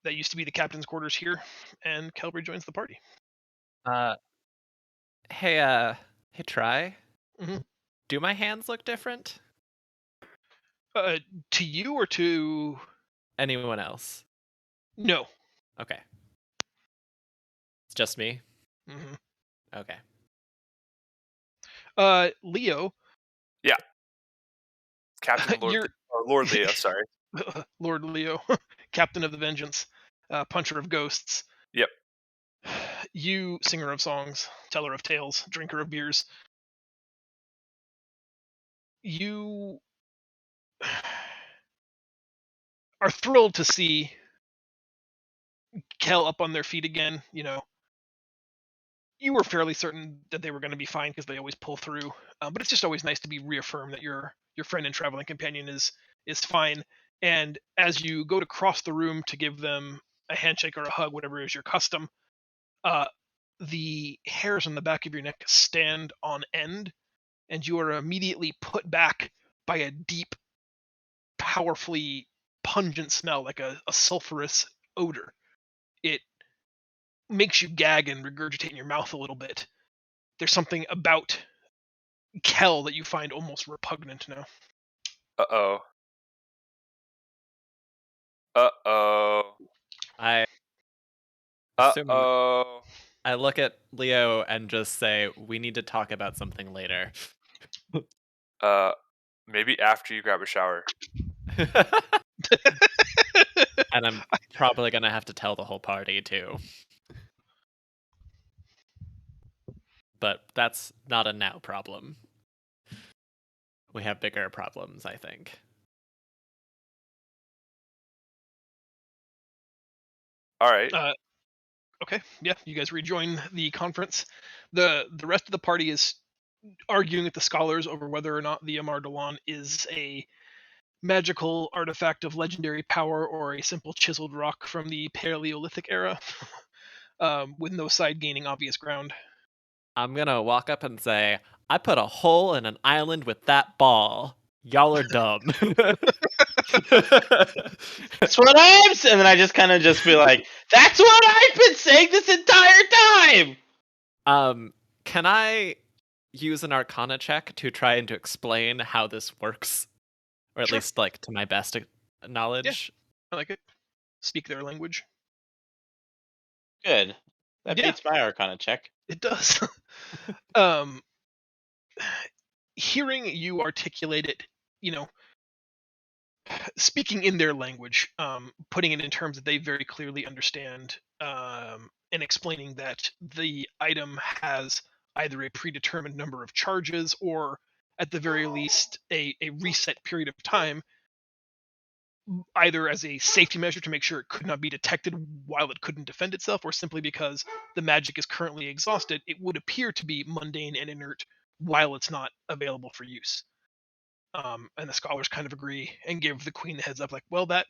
that used to be the captain's quarters here, and Kelby joins the party. Uh, hey, hey, Try. Mhm. Do my hands look different? To you or to Anyone else? no? Okay. It's just me? hmm Okay. Leo, yeah, Captain Lord you're or Lord Leo. Sorry. Lord Leo, captain of the Vengeance, puncher of ghosts. Yep. You, singer of songs, teller of tales, drinker of beers. You are thrilled to see Kel up on their feet again. You know, you were fairly certain that they were going to be fine because they always pull through. But it's just always nice to be reaffirmed that your friend and traveling companion is fine. And as you go to cross the room to give them a handshake or a hug, whatever is your custom, uh, the hairs on the back of your neck stand on end, and you are immediately put back by a deep, powerfully pungent smell, like a sulfurous odor. It makes you gag and regurgitate in your mouth a little bit. There's something about Kel that you find almost repugnant now. Uh-oh. Uh-oh. I assume Uh-oh. I look at Leo and just say, we need to talk about something later. Uh, maybe after you grab a shower. And I'm probably gonna have to tell the whole party too. But that's not a now problem. We have bigger problems, I think. All right. Okay, yeah, you guys rejoin the conference. The rest of the party is arguing with the scholars over whether or not the Amardalon is a magical artifact of legendary power or a simple chiseled rock from the Paleolithic era, with no side gaining obvious ground. I'm gonna walk up and say, I put a hole in an island with that ball. Y'all are dumb. That's what I'm saying. And then I just kind of just be like, that's what I've been saying this entire time. Can I use an Arcana check to try and to explain how this works, or at Sure. least like to my best knowledge? I like it. Speak their language. Good. That Yeah. beats my Arcana check. It does. Hearing you articulate it, speaking in their language, putting it in terms that they very clearly understand, and explaining that the item has either a predetermined number of charges or, at the very least, a reset period of time, either as a safety measure to make sure it could not be detected while it couldn't defend itself, or simply because the magic is currently exhausted, it would appear to be mundane and inert while it's not available for use. And the scholars kind of agree and give the queen the heads up, like, well, that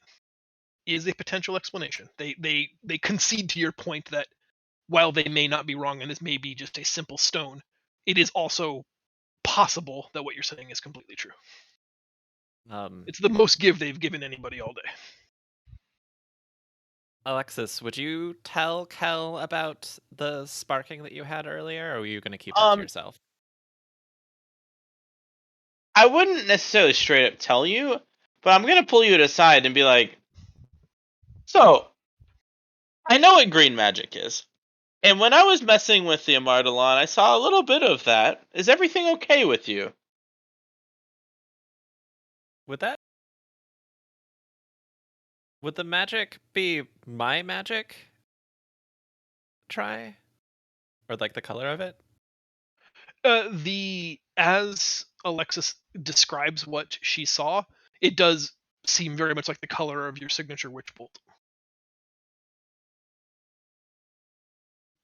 is a potential explanation. They concede to your point that while they may not be wrong and this may be just a simple stone, it is also possible that what you're saying is completely true. It's the most give they've given anybody all day. Alexis, would you tell Kel about the sparking that you had earlier, or were you going to keep that to yourself? I wouldn't necessarily straight up tell you, but I'm gonna pull you aside and be like, so I know what green magic is. And when I was messing with the Amardalon, I saw a little bit of that. Is everything okay with you? Would the magic be my magic? Try? Or like the color of it? As Alexis describes what she saw, it does seem very much like the color of your signature witch bolt.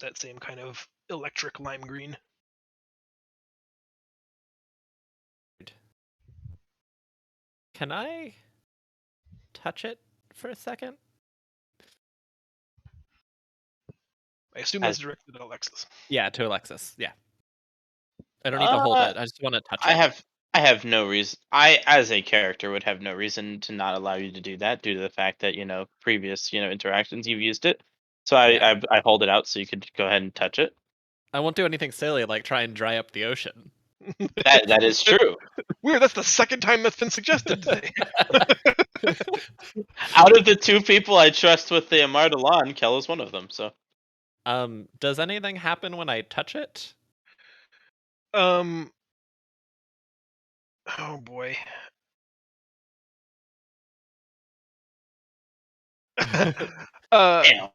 That same kind of electric lime green. Can I touch it for a second? I assume that's directed at Alexis. Yeah, to Alexis. Yeah. I don't need to hold it. I just want to touch it. I have no reason. I, as a character, would have no reason to not allow you to do that due to the fact that previous interactions you've used it. So I hold it out so you could go ahead and touch it. I won't do anything silly like try and dry up the ocean. That is true. Weird. That's the second time that's been suggested today. Out of the two people I trust with the Amardalon, Kel is one of them. So, does anything happen when I touch it? Oh boy. damn.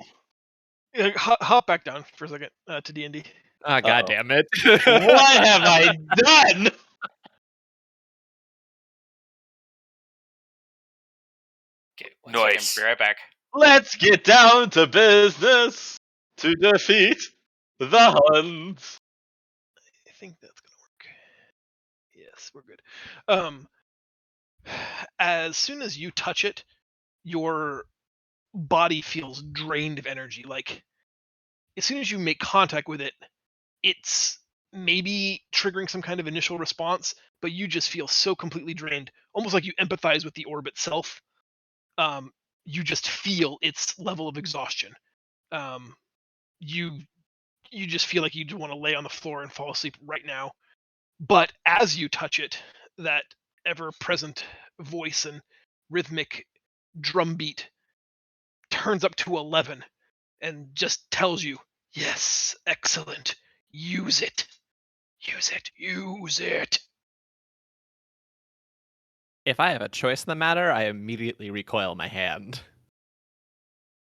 Hop back down for a second to D&D. Ah, god damn it! What have I done? Okay, Nice. Be right back. Let's get down to business to defeat the Huns. I think that's gonna work. Yes, we're good. As soon as you touch it, your body feels drained of energy. Like, as soon as you make contact with it, it's maybe triggering some kind of initial response, but you just feel so completely drained, almost like you empathize with the orb itself. You just feel its level of exhaustion. You just feel like you want to lay on the floor and fall asleep right now. But as you touch it, that ever-present voice and rhythmic drumbeat turns up to 11 and just tells you, yes, excellent, use it. Use it. Use it. If I have a choice in the matter, I immediately recoil my hand.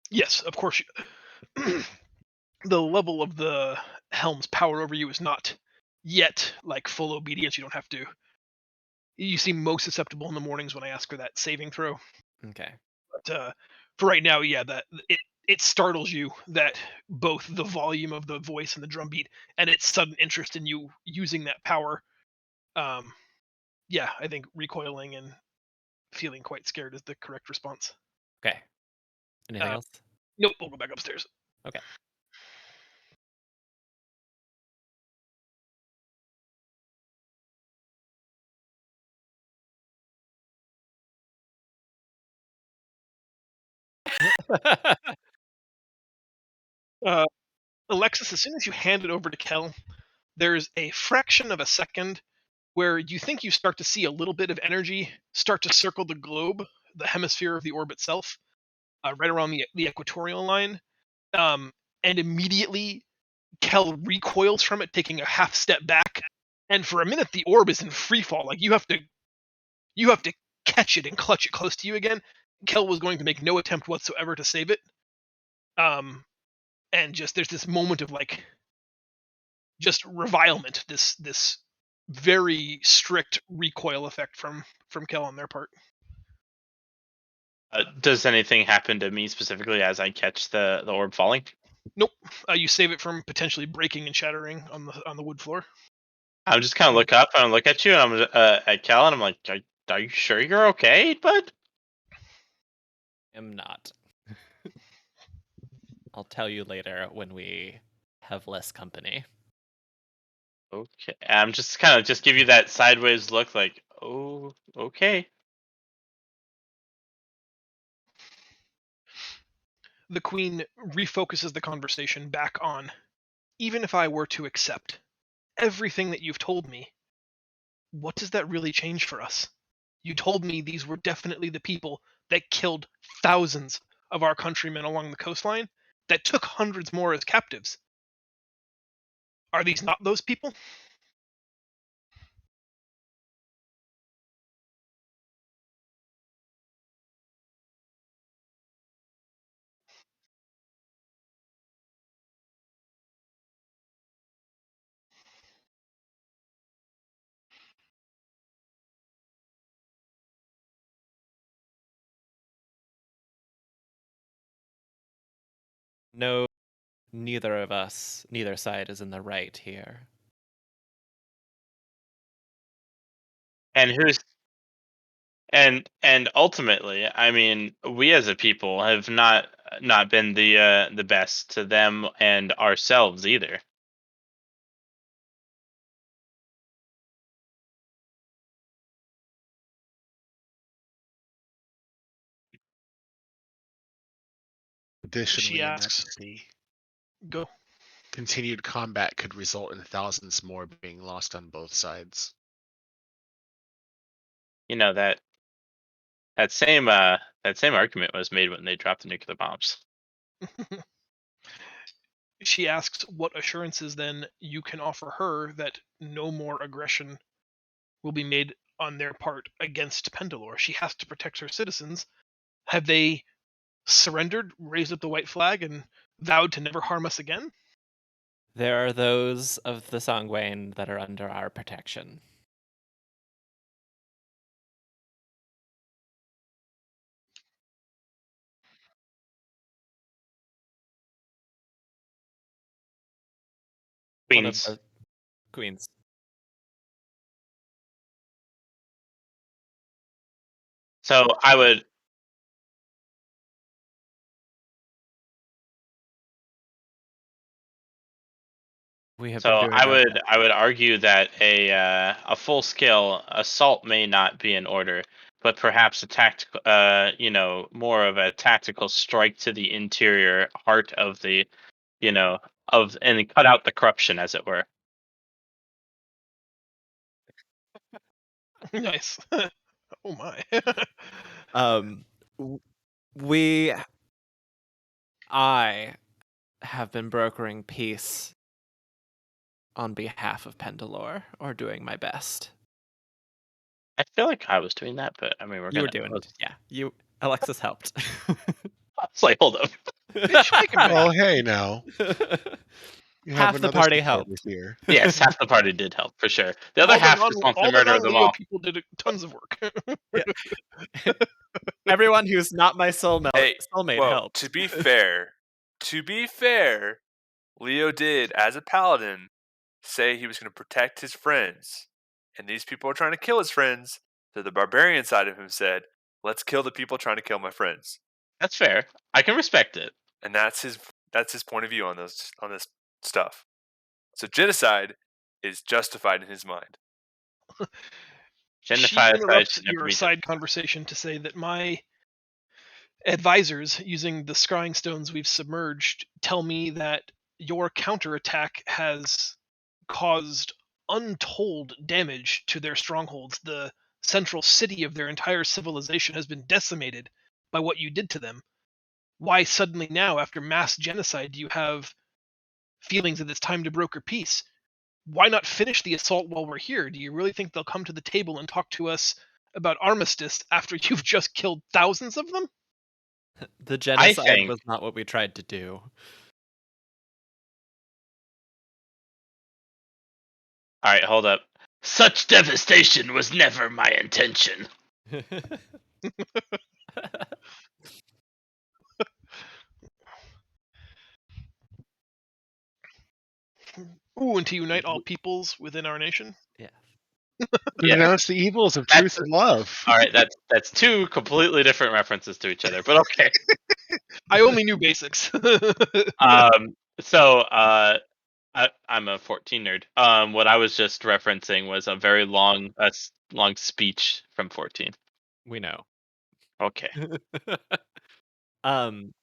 Yes, of course. The level of the helm's power over you is not yet like full obedience. You don't have to. You seem most susceptible in the mornings when I ask for that saving throw. Okay. But for right now, yeah, that it startles you that both the volume of the voice and the drum beat and its sudden interest in you using that power. Um, yeah, I think recoiling and feeling quite scared is the correct response. Okay. Anything else? Nope, we'll go back upstairs. Okay. Alexis, as soon as you hand it over to Kel, there's a fraction of a second where you think you start to see a little bit of energy start to circle the globe, the hemisphere of the orb itself, right around the equatorial line. And immediately Kel recoils from it, taking a half step back. And for a minute, the orb is in free fall. Like you have to catch it and clutch it close to you again. Kel was going to make no attempt whatsoever to save it. And just there's this moment of like just revilement, this very strict recoil effect from Kel on their part. Does anything happen to me specifically as I catch the orb falling? Nope. You save it from potentially breaking and shattering on the wood floor. I'm just kind of look up and I look at you and I'm at Kel and I'm like, are you sure you're okay, bud? I'm not. I'll tell you later when we have less company. Okay. I'm just kind of just give you that sideways look like, oh, okay. The queen refocuses the conversation back on, even if I were to accept everything that you've told me, what does that really change for us? You told me these were definitely the people that killed thousands of our countrymen along the coastline, that took hundreds more as captives. Are these not those people? No, neither side is in the right here. And who's and ultimately, I mean, we as a people have not been the best to them and ourselves either. Additionally, She Your asks, Majesty, go. continued combat could result in thousands more being lost on both sides. You know that same argument was made when they dropped the nuclear bombs. She asks what assurances then you can offer her that no more aggression will be made on their part against Pendilor. She has to protect her citizens. Have they surrendered, raised up the white flag, and vowed to never harm us again? There are those of the Songwain that are under our protection. One of Queens. the queens. So I would We have So been doing I our would best. I would argue that a full scale assault may not be in order, but perhaps a tactical more of a tactical strike to the interior heart of the of and cut out the corruption, as it were. Nice. Oh my. W- we I have been brokering peace on behalf of Pendilor, or doing my best. I feel like I was doing that, but I mean we're You were gonna. doing, yeah. Alexis helped. It's like hold up. Bitch, make him Oh, hey now. You have Half the another party supporter helped. here. Yes, half the party did help for sure. The other all half just wants to all the murder them non-Leo all. people did tons of work. Yeah. Everyone who's not my soulmate Hey, soulmate well, helped. to be fair, To be fair, Leo did, as a paladin, say he was going to protect his friends. And these people are trying to kill his friends. So the barbarian side of him said, let's kill the people trying to kill my friends. That's fair. I can respect it. And that's his point of view on this stuff. So genocide is justified in his mind. She Genocide interrupts should never your be side conversation to say that my advisors, using the scrying stones we've submerged, tell me that your counterattack has caused untold damage to their strongholds. The central city of their entire civilization has been decimated by what you did to them. Why suddenly now, after mass genocide, do you have feelings that it's time to broker peace? Why not finish the assault while we're here? Do you really think they'll come to the table and talk to us about armistice after you've just killed thousands of them? The I genocide think. was not what we tried to do. All right, hold up. Such devastation was never my intention. Ooh, and to unite all peoples within our nation. Yeah. Yeah. Denounce the evils of That's truth and love. all right. That's two completely different references to each other, but okay. I only knew basics. So I'm a 14 nerd. What I was just referencing was a very long long speech from 14. We know. Okay. um,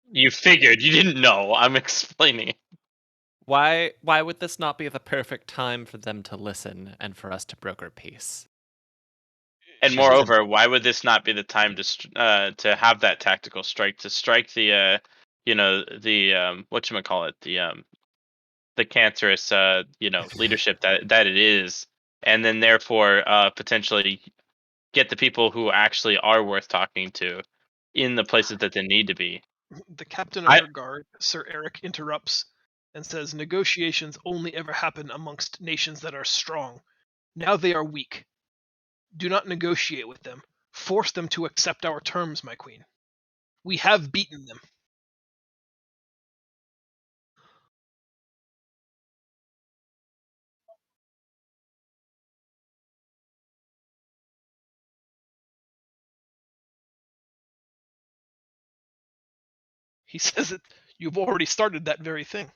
You figured. You didn't know. I'm explaining. why would this not be the perfect time for them to listen and for us to broker peace? And She says, moreover, why would this not be the time to have that tactical strike, to strike the the whatchamacallit, the cancerous leadership that it is, and then therefore potentially get the people who actually are worth talking to in the places that they need to be. the captain of I her guard, Sir Eric, interrupts and says, negotiations only ever happen amongst nations that are strong. Now they are weak. Do not negotiate with them. Force them to accept our terms, my queen. We have beaten them. He says that you've already started that very thing.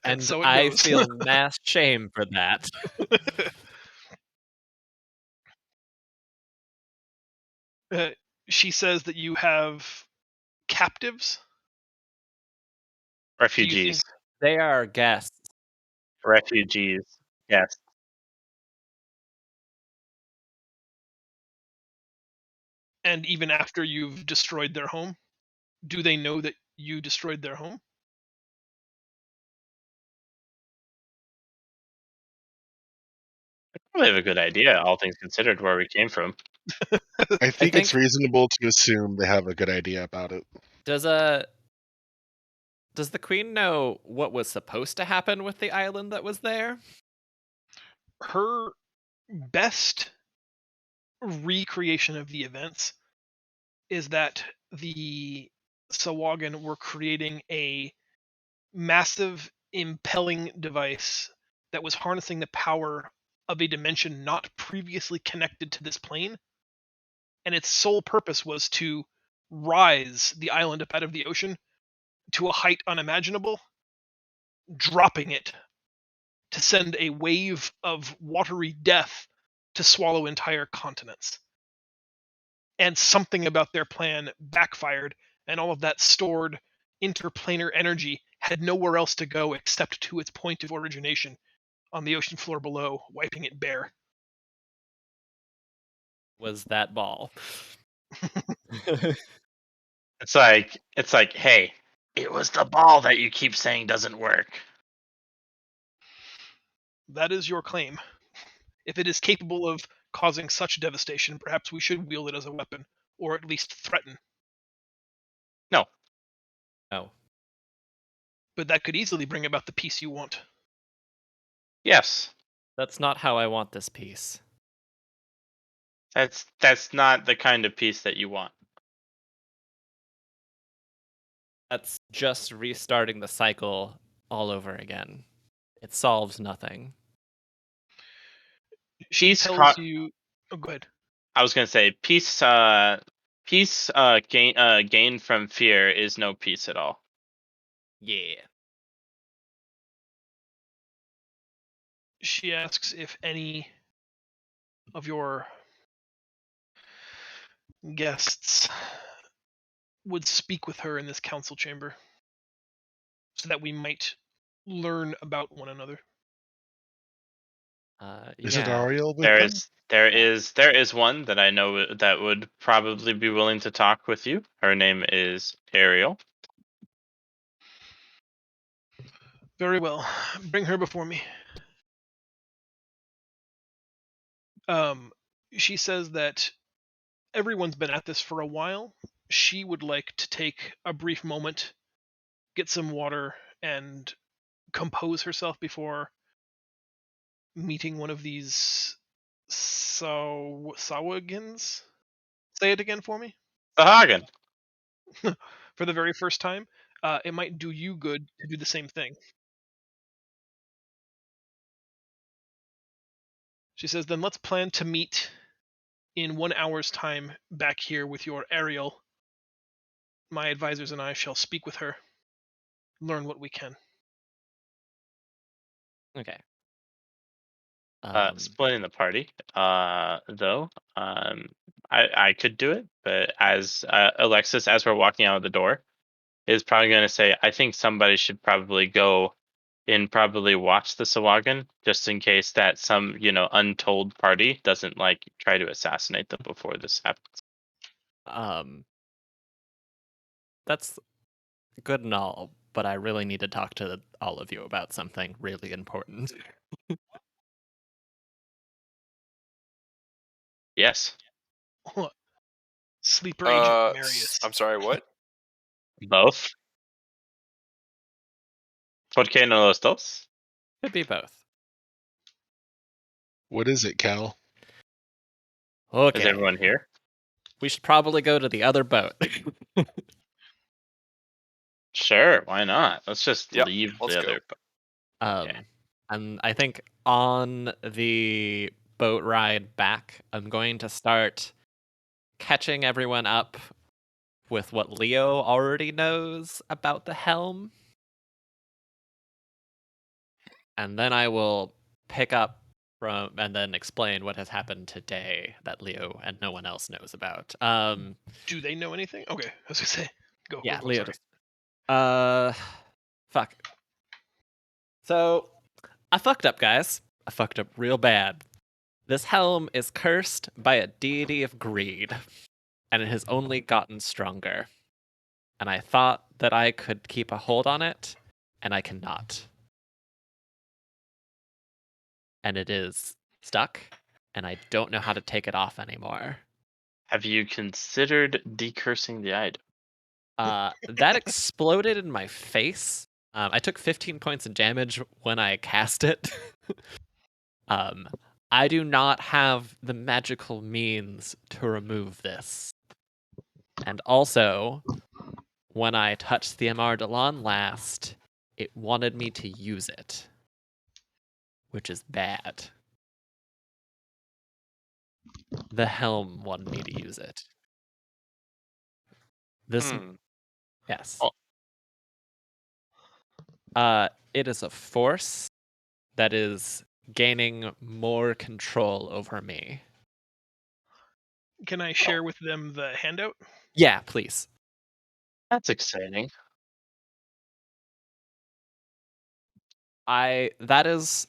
And so it I goes. feel mass shame for that. She says that you have captives. Do you refugees, think? They are guests. refugees, yes. And even after you've destroyed their home, do they know that you destroyed their home? Probably have a good idea, all things considered, where we came from. I I think it's think reasonable to assume they have a good idea about it. does the queen know what was supposed to happen with the island that was there? Her best recreation of the events is that the Sawagan were creating a massive impelling device that was harnessing the power of a dimension not previously connected to this plane, and its sole purpose was to rise the island up out of the ocean to a height unimaginable, dropping it to send a wave of watery death to swallow entire continents. And something about their plan backfired, and all of that stored interplanar energy had nowhere else to go except to its point of origination on the ocean floor below, wiping it bare. Was that ball? It's like, hey, it was the ball that you keep saying doesn't work. That is your claim. If it is capable of causing such devastation, perhaps we should wield it as a weapon, or at least threaten. No, No. But that could easily bring about the peace you want. yes, That's not how I want this piece. That's not the kind of peace that you want. That's just restarting the cycle all over again. It solves nothing. She Peace. tells you. Oh, go ahead. I was gonna say peace. Peace. Gain from fear is no peace at all. Yeah. She asks if any of your guests would speak with her in this council chamber so that we might learn about one another. Is it Yeah. Ariel with them? There Yeah. is one that I know that would probably be willing to talk with you. Her name is Ariel. Very well. Bring her before me. She says that everyone's been at this for a while. She would like to take a brief moment, get some water, and compose herself before meeting one of these Sawagins. Say it again for me. Sahagin. For the very first time. It might do you good to do the same thing. She says, then let's plan to meet in 1 hour's time back here with your Ariel. My advisors and I shall speak with her, learn what we can. Okay. Splitting the party. Though, I could do it, but as Alexis, as we're walking out of the door, is probably going to say, I think somebody should probably go and probably watch the Sawagan, just in case that some untold party doesn't like try to assassinate them before this happens. That's good and all, but I really need to talk to all of you about something really important. Yes, Sleeper Agent Marius. I'm sorry, what? both. ¿Por qué no los dos? Could be both. What is it, Cal? Okay. Is everyone here? We should probably go to the other boat. Sure, why not? Let's just Yep, leave let's the go. other. Yeah. And I think on the boat ride back, I'm going to start catching everyone up with what Leo already knows about the helm. And then I will pick up from and then explain what has happened today that Leo and no one else knows about. Do they know anything? Okay, I was gonna say. Go. Yeah, go, Leo sorry. does. Fuck. So, I fucked up, guys. I fucked up real bad. This helm is cursed by a deity of greed, and it has only gotten stronger. And I thought that I could keep a hold on it, and I cannot. And it is stuck, and I don't know how to take it off anymore. Have you considered decursing the item? That exploded in my face. I took 15 points of damage when I cast it. I do not have the magical means to remove this. And also, when I touched the Amar Delon last, it wanted me to use it, which is bad. The helm wanted me to use it. This, yes. It is a force that is gaining more control over me. Can I share with them the handout? Yeah, please. That's exciting. That is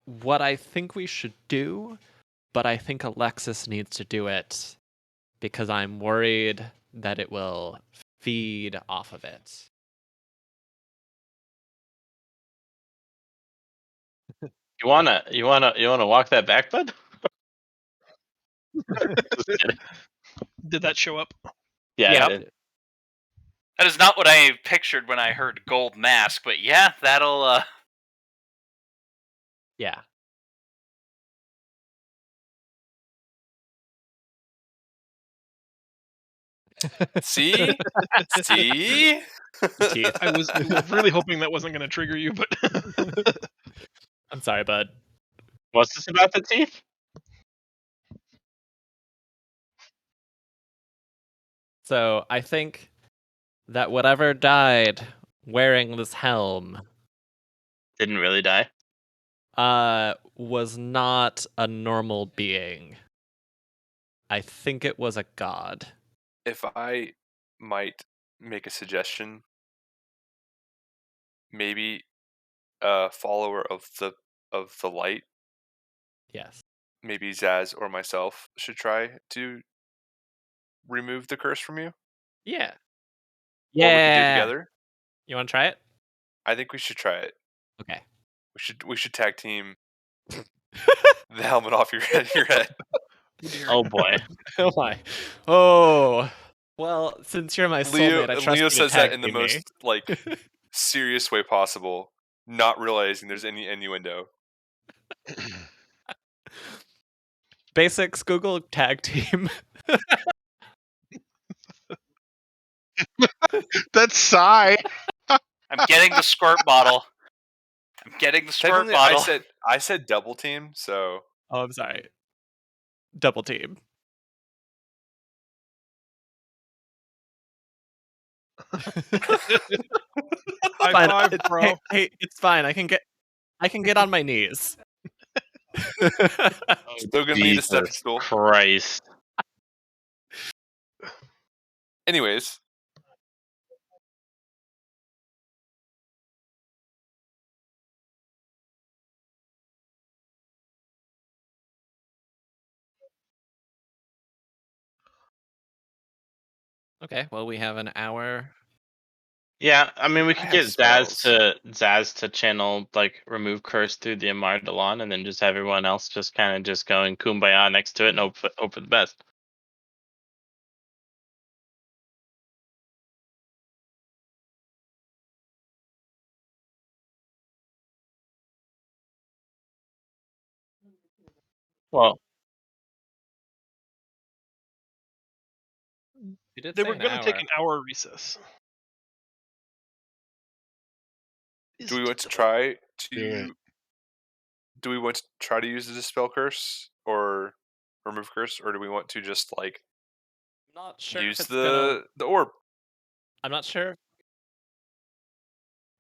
what I think we should do, but I think Alexis needs to do it because I'm worried that it will feed off of it. You wanna walk that back, bud? Just kidding. Did that show up? Yeah, Yeah. it did. That is not what I pictured when I heard gold mask, but yeah, that'll Yeah. See? See? Teeth. I was really hoping that wasn't going to trigger you, but I'm sorry, bud. What's this about the teeth? So I think that whatever died wearing this helm Didn't really die. was not a normal being. I think it was a god. If I might make a suggestion, maybe a follower of the light, Yes. maybe Zaz or myself should try to remove the curse from you, Yeah. or we could do it Yeah. together. You want to try it? I think we should try it. Okay. We should tag team the helmet off your head. oh dear. Oh boy. Oh my. Oh. Well, since you're my Leo soulmate, I trust Leo you to says that tag in the team me. most like serious way possible, not realizing there's any innuendo. Basics Google tag team. That's sigh. I'm getting the squirt bottle. I'm getting the squirt Technically, bottle. I said double team, so Oh, I'm sorry. Double team. High Fine. five, bro. Hey, it's fine. I can get on my knees. still gonna need a stepping Jesus stool. Christ. Anyways, Okay, well we have an hour. Yeah, I mean we I could have get spells. Zaz to channel like remove curse through the Amardalon, and then just have everyone else just kind of just going kumbaya next to it and hope for the best. Well, You did They say were an going to take hour. an hour recess. Is Do we it want to still- try Do it. to? Do we want to try to use the dispel curse or remove curse, or do we want to just like I'm not sure if use it's gonna. the orb? I'm not sure.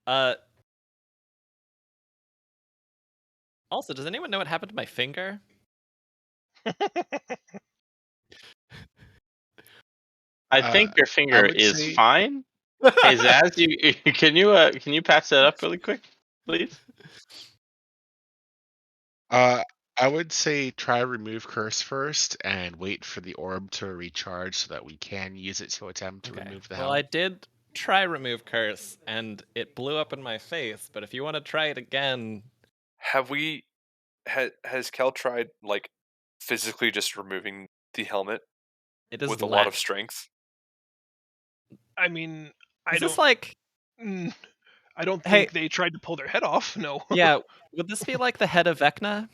Uh. Also, does anyone know what happened to my finger? I Uh, think your I finger would is say fine. Hey Zaz, can you patch that up really quick, please? uh I would say try remove curse first and wait for the orb to recharge so that we can use it to attempt to Okay. remove the Well, I helm. did try remove curse, and it blew up in my face. But if you want to try it again, Have we? Has Kel tried like physically just removing the helmet it is with a lot of less. strength? I mean, I Is this don't. like? I don't Hey, think they tried to pull their head off. No. yeah. Would this be like the head of Vecna?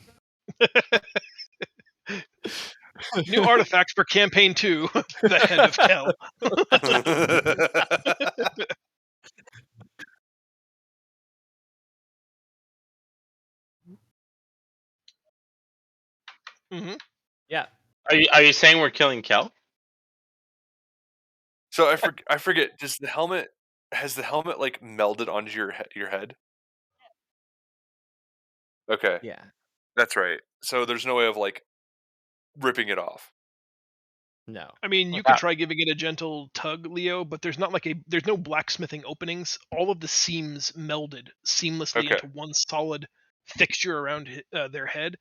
New artifacts for campaign 2. The head of Kel. hmm Yeah. Are you saying we're killing Kel? So I forget. Does the helmet has the helmet like melded onto your head? Okay, Yeah. that's right. So there's no way of like ripping it off. No. I mean, you could Without- try giving it a gentle tug, Leo, but there's not like there's no blacksmithing openings. All of the seams melded seamlessly Okay. into one solid fixture around their head.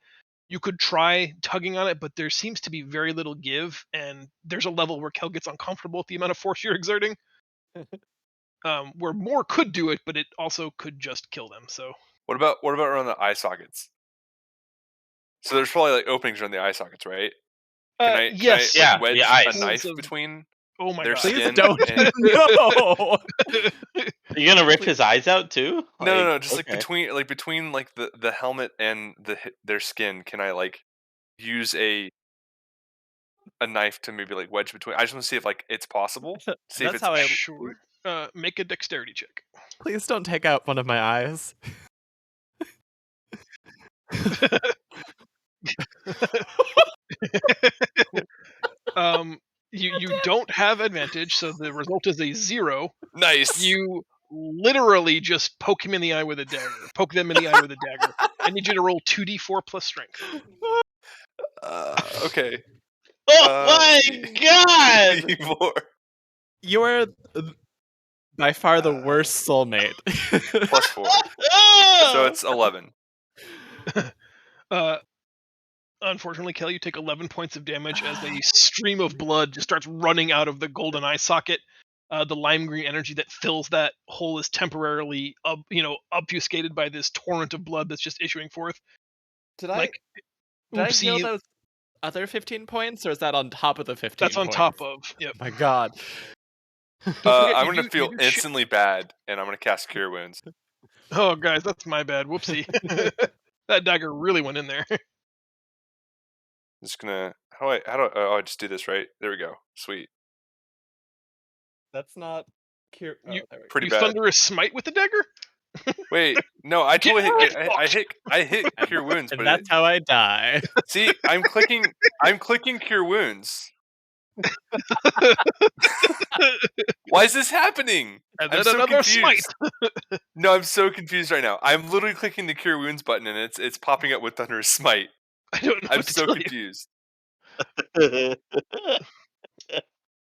You could try tugging on it, but there seems to be very little give, and there's a level where Kel gets uncomfortable with the amount of force you're exerting. Where more could do it, but it also could just kill them. So What about around the eye sockets? So there's probably like openings around the eye sockets, right? Can I yes, like Yeah, the wedge a eyes. pools knife of. between Oh my their god! Please skin don't. and No. You're gonna rip his eyes out too? no, just like okay. between like the helmet and their skin. Can I like use a a knife to maybe like wedge between. I just want to see if like it's possible. See if That's it's how I. Sure. Make a dexterity check. Please don't take out one of my eyes. You don't have advantage, so the result is a 0. nice. You literally just poke him in the eye with a dagger. Poke them in the eye with a dagger. I need you to roll 2d4 plus strength. Okay. Oh my Let's see. god! 2d4 You are by far the worst soulmate. plus 4, so it's 11. Uh, Unfortunately, Kelly, you take 11 points of damage as a stream of blood just starts running out of the golden eye socket. The lime green energy that fills that hole is temporarily, obfuscated by this torrent of blood that's just issuing forth. Did I Like, did I heal oopsie, those other 15 points, or is that on top of the 15 that's on points? top of. Yep. My God. Don't forget, I'm you gonna do feel shit. instantly bad, and I'm gonna cast Cure Wounds. Oh, guys, that's my bad. Whoopsie. That dagger really went in there. Just gonna oh, I just do this right. There we go. Sweet. That's not cute. Oh, You there we go. Pretty you bad. thunderous smite with the dagger? Wait, no, I totally Get I hit Cure Wounds, And but that's how I die. see, I'm clicking Cure Wounds. Why is this happening? And I'm then so another smite. confused. No, I'm so confused right now. I'm literally clicking the Cure Wounds button, and it's popping up with Thunderous Smite. I don't know I'm what to so tell you. confused.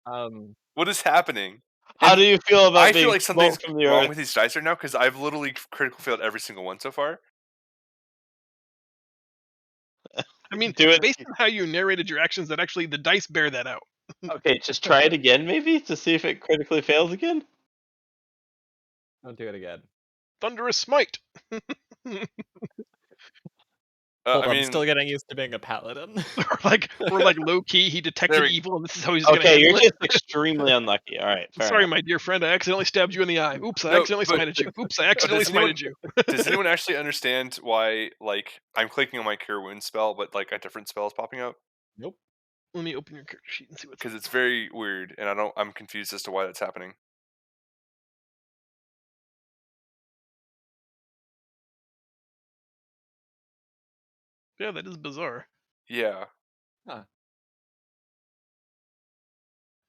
Um, What is happening? How And do you feel about I being feel like something's smoked from the wrong earth? with these dice right now because I've literally critical failed every single one so far. I mean, Do it. based on how you narrated your actions, that actually the dice bear that out. Okay, just try it again, maybe, to see if it critically fails again. don't do it again. Thunderous smite. Hold I on, I'm mean, still getting used to being a paladin. or like low key, he detected There we- evil, and this is how he's gonna Okay, you're handle it. just extremely unlucky. All right, fair Sorry, enough. my dear friend, I accidentally stabbed you in the eye. Oops, I No, accidentally but- smited you. Oops, I accidentally does anyone- smited you. does anyone actually understand why, like, I'm clicking on my Cure Wounds spell, but like a different spell is popping up? Nope. Let me open your character sheet and see what's. Because it's very weird, and I'm confused as to why that's happening. Yeah, that is bizarre. Yeah.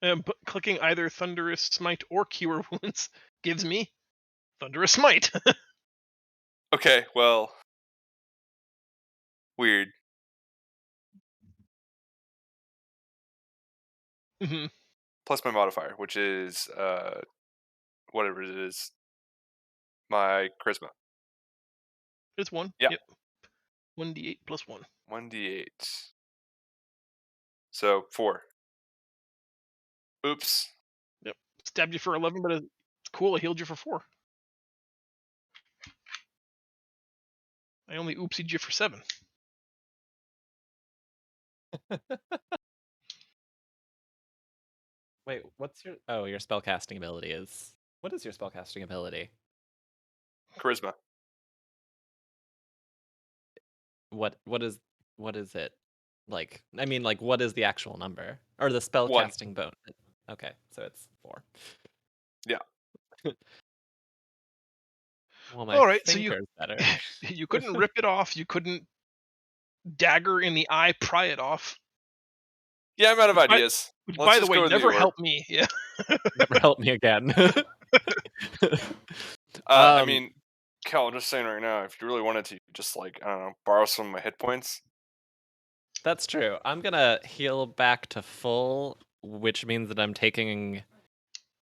But clicking either Thunderous Smite or Cure Wounds gives me Thunderous Smite. Okay. Well. Weird. hmm Plus my modifier, which is whatever it is, my charisma. It's 1. Yeah. Yep. 1d8 plus 1. 1d8. So 4. Oops. Yep. Stabbed you for 11, but it's cool. I healed you for 4. I only oopsied you for 7. Wait, what's your? Oh, your spellcasting ability is. What is your spellcasting ability? Charisma. What is it? Like, I mean, like, what is the actual number or the 1. spellcasting bonus? Okay, so it's 4. Yeah. Well, my All right, so thinker's better. you couldn't rip it off. You couldn't dagger in the eye, pry it off. Yeah, I'm out of Which by- ideas. Which, Let's by the just way, go to the never orb. helped me. Yeah. Never help me again. I mean, Cal, I'm just saying right now, if you really wanted to, just like, I don't know, borrow some of my hit points. That's true. I'm gonna heal back to full, which means that I'm taking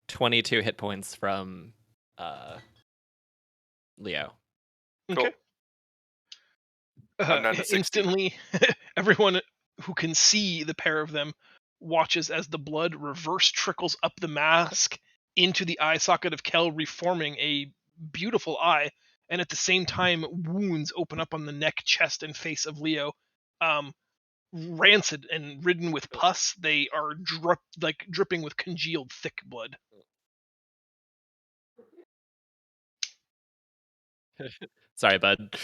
22 hit points from Leo. Cool. Okay. I'm down to 60. Instantly, everyone who can see the pair of them watches as the blood reverse trickles up the mask into the eye socket of Kel, reforming a beautiful eye, and at the same time, wounds open up on the neck, chest, and face of Leo. Rancid and ridden with pus, they are dripping with congealed thick blood. Sorry, bud.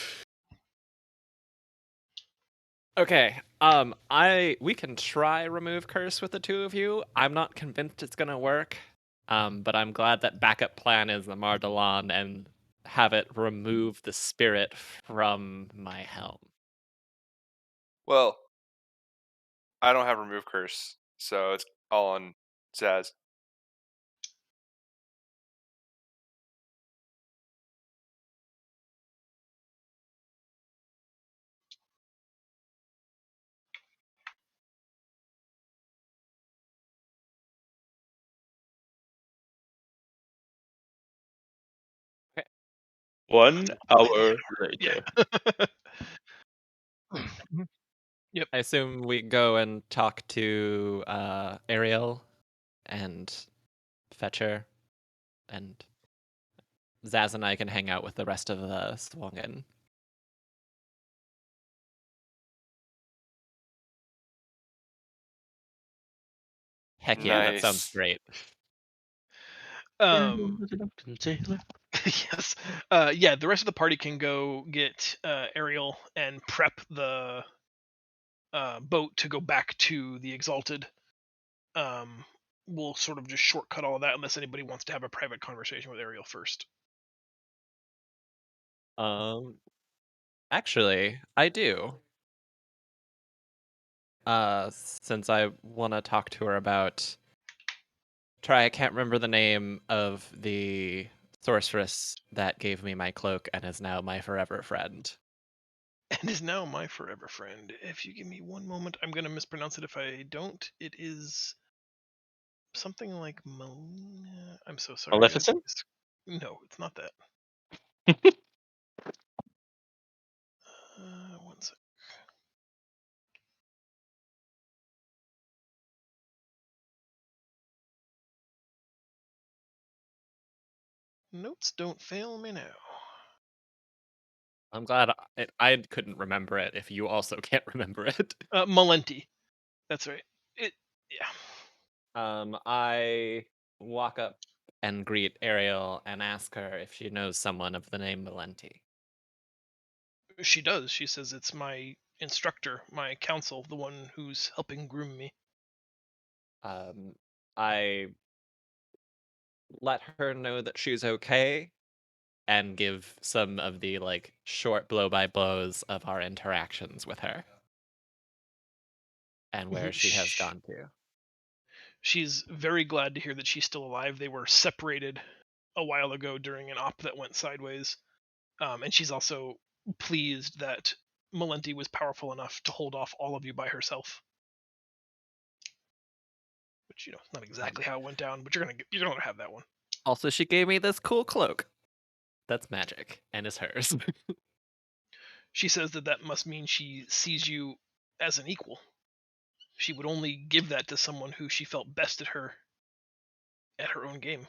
Okay. We can try remove curse with the two of you. I'm not convinced it's gonna work. But I'm glad that backup plan is the Mardalan and have it remove the spirit from my helm. Well, I don't have remove curse, so it's all on Zaz. Okay. 1 hour Yeah. later. Yep. I assume we go and talk to Ariel and Fetcher, and Zaz and I can hang out with the rest of the Swungen. Heck yeah, that sounds Nice. great. Um, yes. Yeah, the rest of the party can go get Ariel and prep the boat to go back to the Exalted. Um, we'll sort of just shortcut all of that unless anybody wants to have a private conversation with Ariel first. Um, actually, I do. Since I want to talk to her about. I can't remember the name of the sorceress that gave me my cloak and is now my forever friend. And is now my forever friend. If you give me one moment, I'm going to mispronounce it if I don't. It is something like Melina. I'm so sorry. Maleficent? No, it's not that. One sec. Notes don't fail me now. I'm glad I couldn't remember it if you also can't remember it. Malenti. That's right. Yeah. I walk up and greet Ariel and ask her if she knows someone of the name Valenti. She does. She says it's my instructor, my counsel, the one who's helping groom me. I let her know that she's okay and give some of the short blow by blows of our interactions with her and where she has gone to. She's very glad to hear that she's still alive. They were separated a while ago during an op that went sideways. And she's also pleased that Malenti was powerful enough to hold off all of you by herself. Which, not exactly how it went down, but you're gonna have that one. Also, she gave me this cool cloak. That's magic and is hers. She says that must mean she sees you as an equal. She would only give that to someone who she felt bested her at her own game.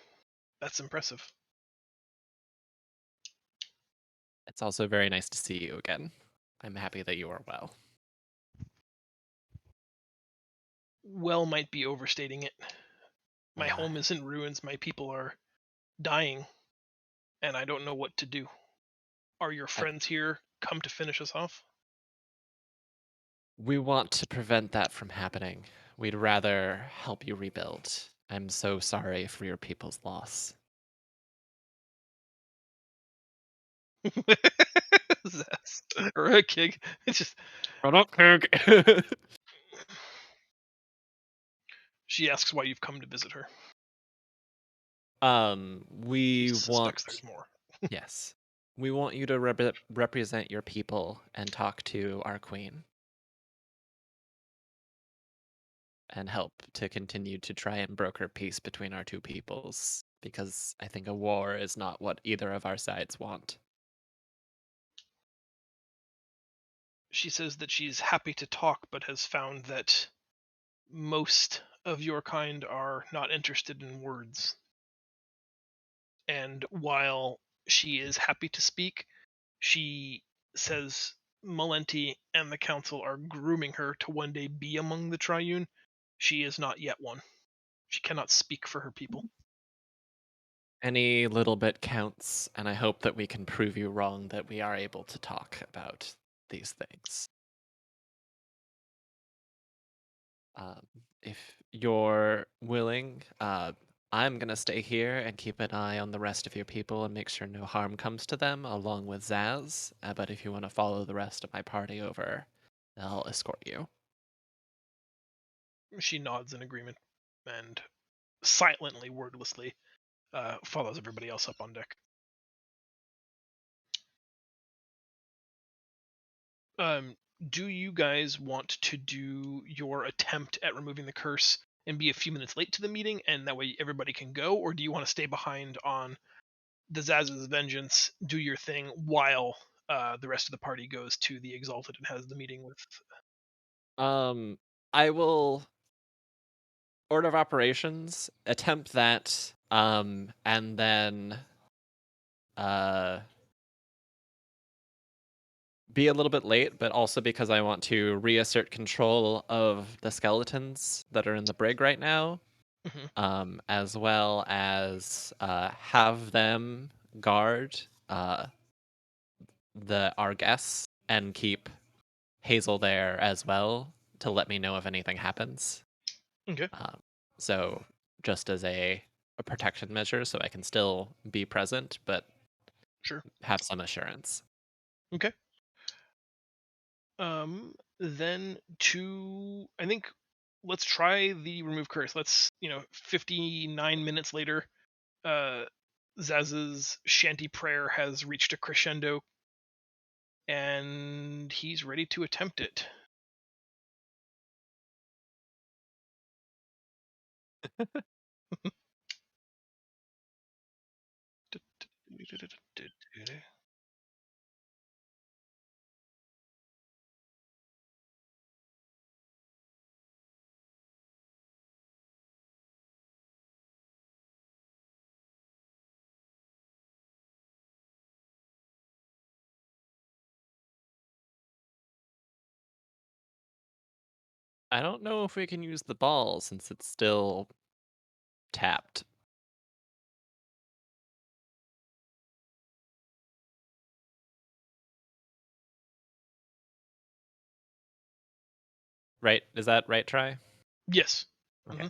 That's impressive. It's also very nice to see you again. I'm happy that you are well. Well might be overstating it. My Ah. home is in ruins, my people are dying, and I don't know what to do. Are your friends here come to finish us off? We want to prevent that from happening. We'd rather help you rebuild. I'm so sorry for your people's loss. Or a kid. It's just she asks why you've come to visit her. We She want suspects there's more. yes. We want you to represent your people and talk to our queen. And help to continue to try and broker peace between our two peoples, because I think a war is not what either of our sides want. She says that she's happy to talk, but has found that most of your kind are not interested in words. And while she is happy to speak, she says Malenti and the council are grooming her to one day be among the Triune. She is not yet one. She cannot speak for her people. Any little bit counts, and I hope that we can prove you wrong, that we are able to talk about these things. If you're willing, I'm gonna stay here and keep an eye on the rest of your people and make sure no harm comes to them, along with Zaz. But if you want to follow the rest of my party over, I'll escort you. She nods in agreement and silently, wordlessly, follows everybody else up on deck. Do you guys want to do your attempt at removing the curse and be a few minutes late to the meeting, and that way everybody can go, or do you want to stay behind on the Zaz's vengeance, do your thing while the rest of the party goes to the Exalted and has the meeting with? I will order of operations attempt that, and then uh be a little bit late, but also because I want to reassert control of the skeletons that are in the brig right now, as well as have them guard our guests and keep Hazel there as well to let me know if anything happens. Okay. So just as a protection measure, so I can still be present, but Sure. have some assurance. Okay. Then I think let's try the remove curse. Let's 59 minutes later, uh, Zaz's shanty prayer has reached a crescendo, and he's ready to attempt it. I don't know if we can use the ball since it's still tapped. Right? Is that right, Try? Yes. Okay.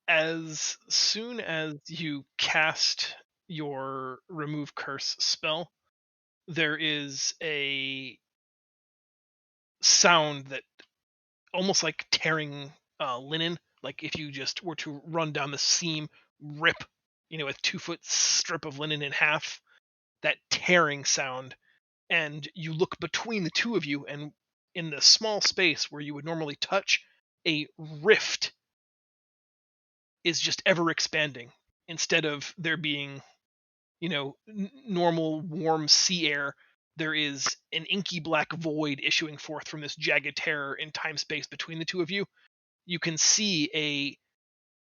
As soon as you cast your remove curse spell, there is a sound that almost like tearing linen. Like if you just were to run down the seam, rip, a 2-foot strip of linen in half, that tearing sound. And you look between the two of you, and in the small space where you would normally touch, a rift is just ever expanding. Instead of there being, normal warm sea air, there is an inky black void issuing forth from this jagged tear in time space between the two of you. You can see a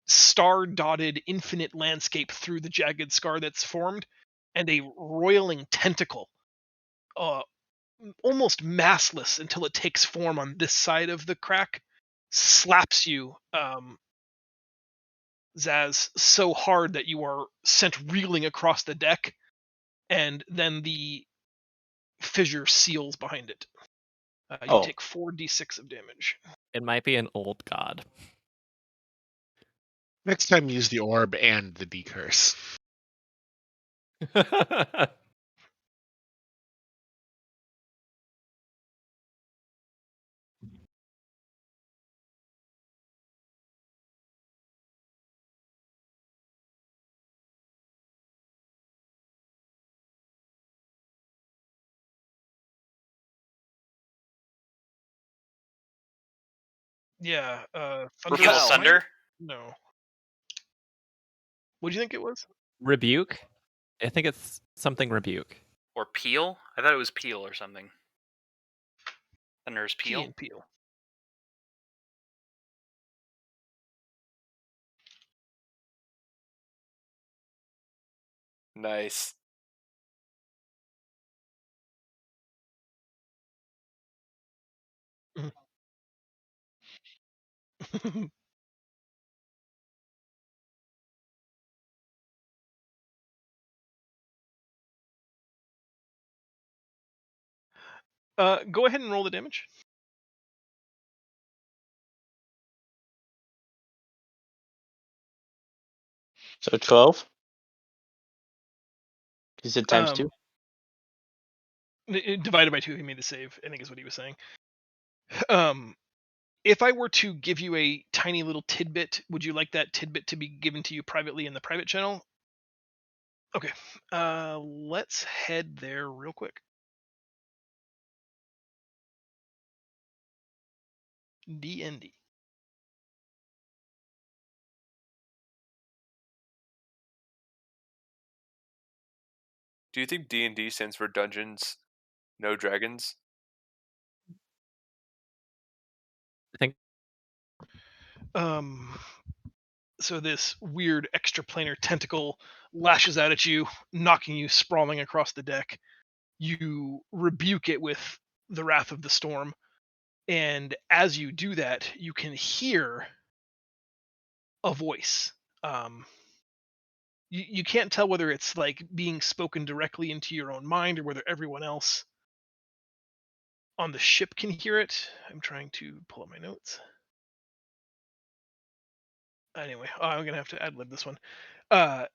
star dotted infinite landscape through the jagged scar that's formed, and a roiling tentacle, uh, almost massless until it takes form on this side of the crack, slaps you, Zaz, so hard that you are sent reeling across the deck, and then the fissure seals behind it. You take 4d6 of damage. It might be an old god. Next time, use the orb and the decurse. Yeah, Peal of Repel. Thunder No. What do you think it was? Rebuke? I think it's something rebuke. or Peel? I thought it was Peel or something. The nurse Key Peel. and Peel. Nice. Go ahead and roll the damage. So 12. You said times Um, 2. Divided by 2, he made the save, I think is what he was saying. If I were to give you a tiny little tidbit, would you like that tidbit to be given to you privately in the private channel? Okay. Let's head there real quick. D&D. Do you think D&D stands for Dungeons No Dragons? I think Um, so this weird extraplanar tentacle lashes out at you, knocking you sprawling across the deck. You rebuke it with the wrath of the storm, and as you do that, you can hear a voice. Um, you can't tell whether it's like being spoken directly into your own mind or whether everyone else on the ship can hear it. I'm trying to pull up my notes. Anyway, I'm gonna have to ad lib this one. Uh,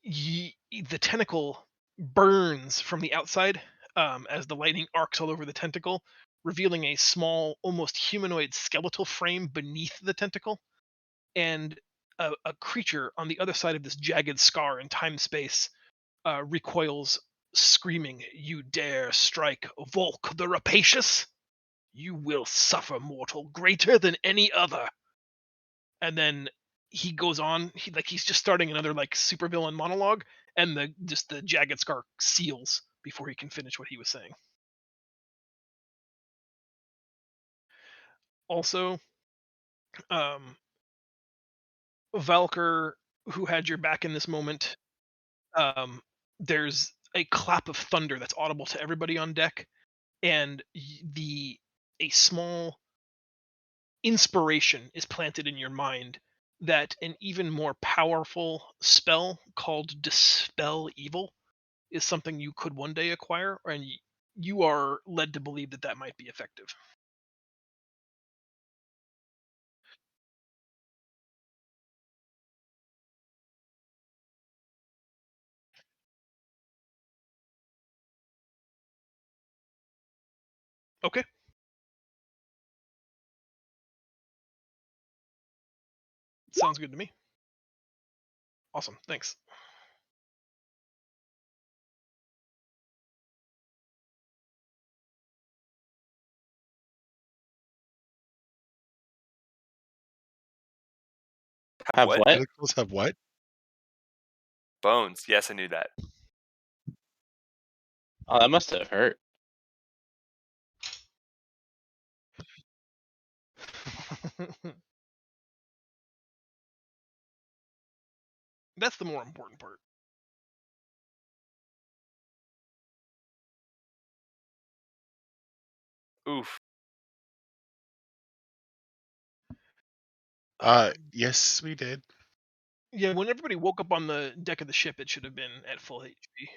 the tentacle burns from the outside as the lightning arcs all over the tentacle, revealing a small, almost humanoid skeletal frame beneath the tentacle, and a creature on the other side of this jagged scar in time space recoils, screaming, "You dare strike Volk the Rapacious? You will suffer mortal greater than any other." And then he goes on, he's just starting another like supervillain monologue, and the jagged scar seals before he can finish what he was saying. Also, um, Valkyr, who had your back in this moment, um, there's a clap of thunder that's audible to everybody on deck, and the a small inspiration is planted in your mind that an even more powerful spell called Dispel Evil is something you could one day acquire, and you are led to believe that that might be effective. Okay, sounds good to me. Awesome, thanks. Have Have what? what? Tentacles have what? Bones. Yes, I knew that. Oh, that must have hurt. That's the more important part. Oof. Yes, we did. Yeah, when everybody woke up on the deck of the ship, it should have been at full HP.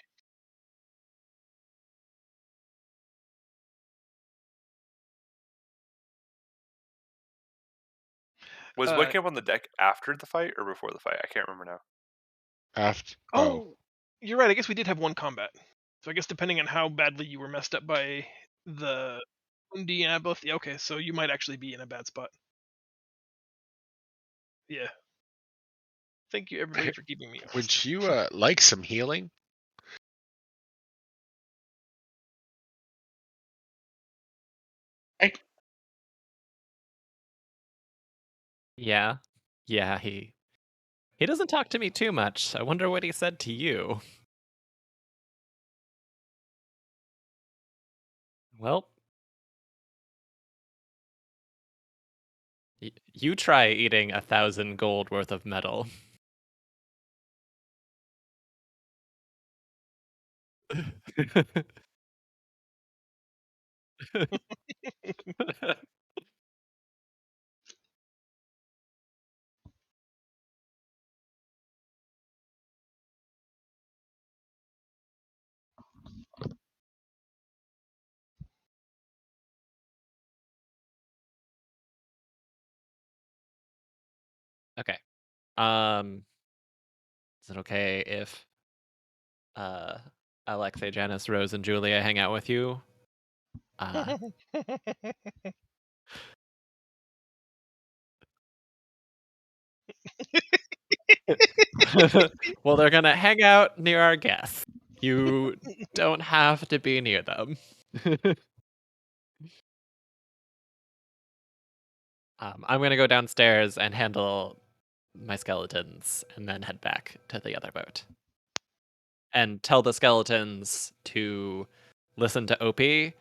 Was Uh, waking up on the deck after the fight or before the fight? I can't remember now. After oh, you're right. I guess we did have one combat. So I guess depending on how badly you were messed up by the Undi and Aboleth, yeah, okay, so you might actually be in a bad spot. Yeah. Thank you, everybody, for keeping me honest. would you like some healing? yeah. Yeah, he doesn't talk to me too much. I wonder what he said to you. Well, You try eating 1,000 gold worth of metal. Okay. Is it okay if Alexei, Janice, Rose, and Julia hang out with you? Well, they're gonna hang out near our guests. You don't have to be near them. I'm gonna go downstairs and handle my skeletons and then head back to the other boat. And tell the skeletons to listen to Opie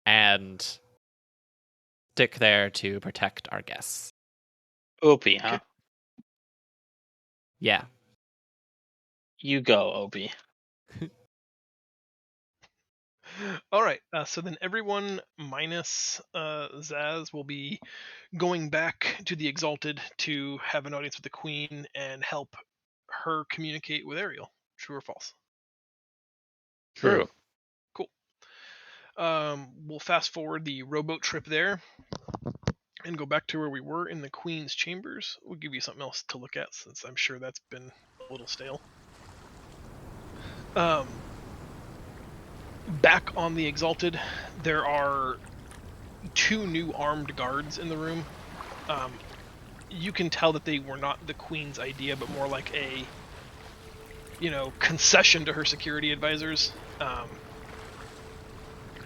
and stick there to protect our guests. Opie, huh? Yeah. You go, Opie. All right. So then everyone minus Zaz will be going back to the Exalted to have an audience with the Queen and help her communicate with Ariel. True or false? True. Cool. We'll fast forward the rowboat trip there and go back to where we were in the Queen's chambers. We'll give you something else to look at since I'm sure that's been a little stale. Back on the Exalted, there are 2 new armed guards in the room. You can tell that they were not the Queen's idea, but more like a, concession to her security advisors.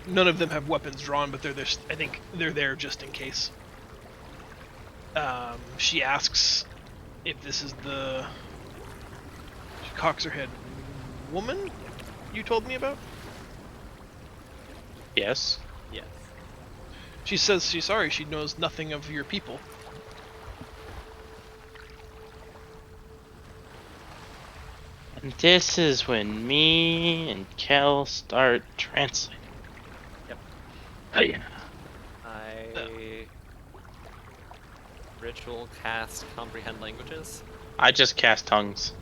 None of them have weapons drawn, but I think they're there just in case. She asks if this is she cocks her head, woman you told me about? Yes. Yes. She says she's sorry, she knows nothing of your people. And this is when me and Kel start translating. Yep. Oh yeah. I ritual cast comprehend languages. I just cast tongues.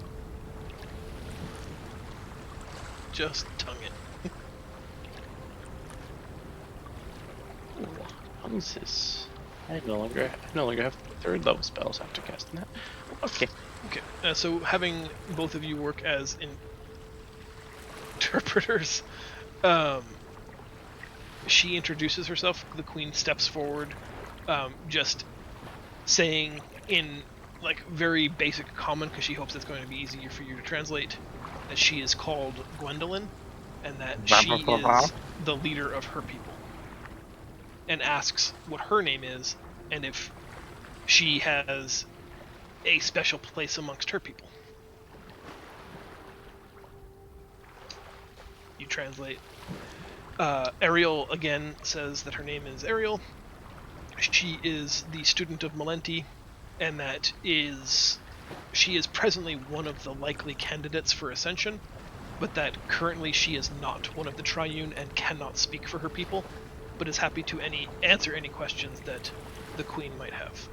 Just tongue it. Ooh, tongues is. I no longer have 3rd level spells after casting that. Okay. Okay, so having both of you work as interpreters, she introduces herself. The Queen steps forward, just saying in like very basic common, because she hopes it's going to be easier for you to translate, that she is called Gwendolyn, and that she is the leader of her people, and asks what her name is, and if she has a special place amongst her people. You translate. Ariel again says that her name is Ariel. She is the student of Malenti, and that she is presently one of the likely candidates for ascension, but that currently she is not one of the Triune and cannot speak for her people, but is happy to answer any questions that the Queen might have.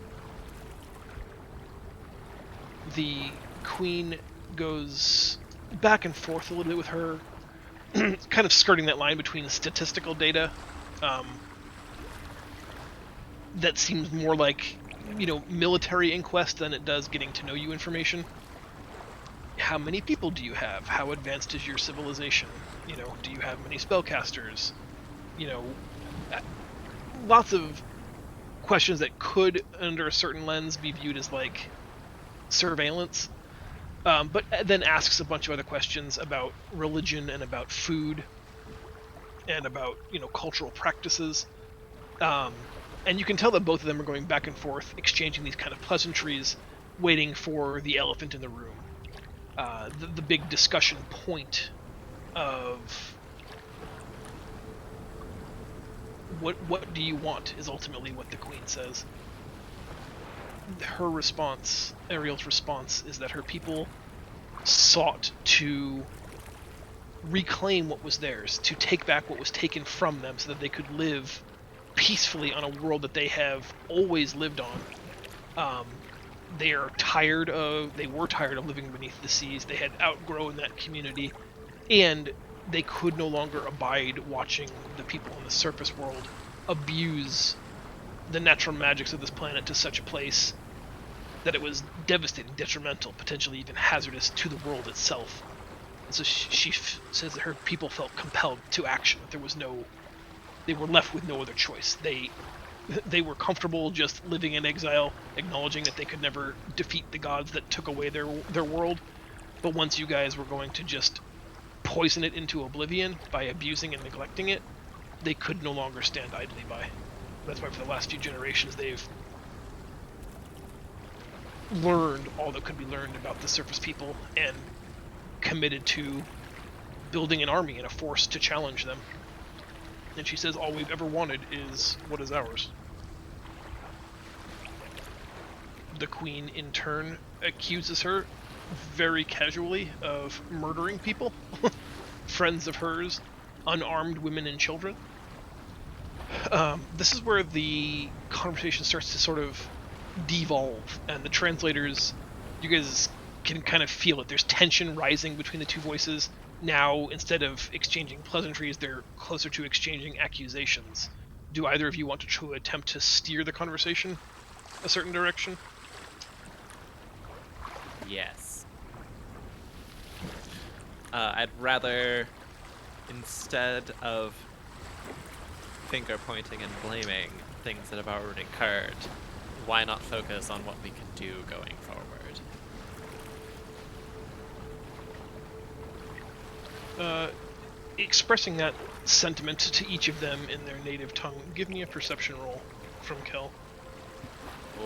The Queen goes back and forth a little bit with her, kind of skirting that line between statistical data that seems more like, military inquest than it does getting to know you information. How many people do you have? How advanced is your civilization? Do you have many spellcasters? Lots of questions that could, under a certain lens, be viewed as like surveillance, but then asks a bunch of other questions about religion and about food and about cultural practices, and you can tell that both of them are going back and forth, exchanging these kind of pleasantries, waiting for the elephant in the room, the big discussion point of what do you want is ultimately what the Queen says. her response, Ariel's response, is that her people sought to reclaim what was theirs, to take back what was taken from them so that they could live peacefully on a world that they have always lived on. They were tired of living beneath the seas. They had outgrown that community, and they could no longer abide watching the people in the surface world abuse the natural magics of this planet to such a place that it was devastating, detrimental, potentially even hazardous to the world itself. And so she says that her people felt compelled to action. They were left with no other choice. They were comfortable just living in exile, acknowledging that they could never defeat the gods that took away their world. But once you guys were going to just poison it into oblivion by abusing and neglecting it, they could no longer stand idly by. That's why for the last few generations they've learned all that could be learned about the surface people and committed to building an army and a force to challenge them. And she says all we've ever wanted is what is ours. The queen, in turn, accuses her very casually of murdering people. Friends of hers, unarmed women and children. This is where the conversation starts to sort of devolve, and the translators, you guys can kind of feel it. There's tension rising between the two voices. Now, instead of exchanging pleasantries, they're closer to exchanging accusations. Do either of you want to attempt to steer the conversation a certain direction? Yes. I'd rather, instead of finger pointing and blaming things that have already occurred, why not focus on what we can do going forward? Expressing that sentiment to each of them in their native tongue, give me a perception roll from Kel.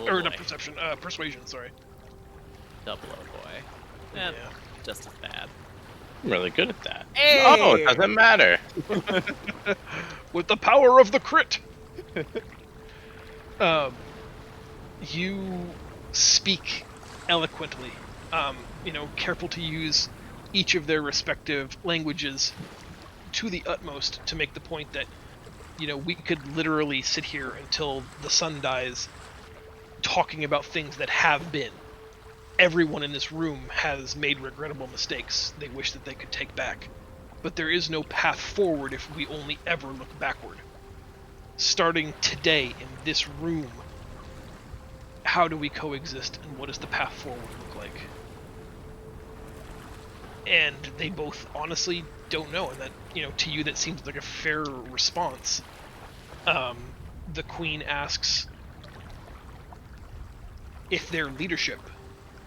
Or not perception, persuasion, sorry. Double O boy. Yeah. Just as bad. I'm really good at that. Hey! Oh, it doesn't matter. With the power of the crit! You speak eloquently, careful to use each of their respective languages to the utmost to make the point that, we could literally sit here until the sun dies talking about things that have been. Everyone in this room has made regrettable mistakes they wish that they could take back. But there is no path forward if we only ever look backward. Starting today in this room, how do we coexist and what does the path forward look like? And they both honestly don't know, and that, to you that seems like a fair response. The queen asks if their leadership,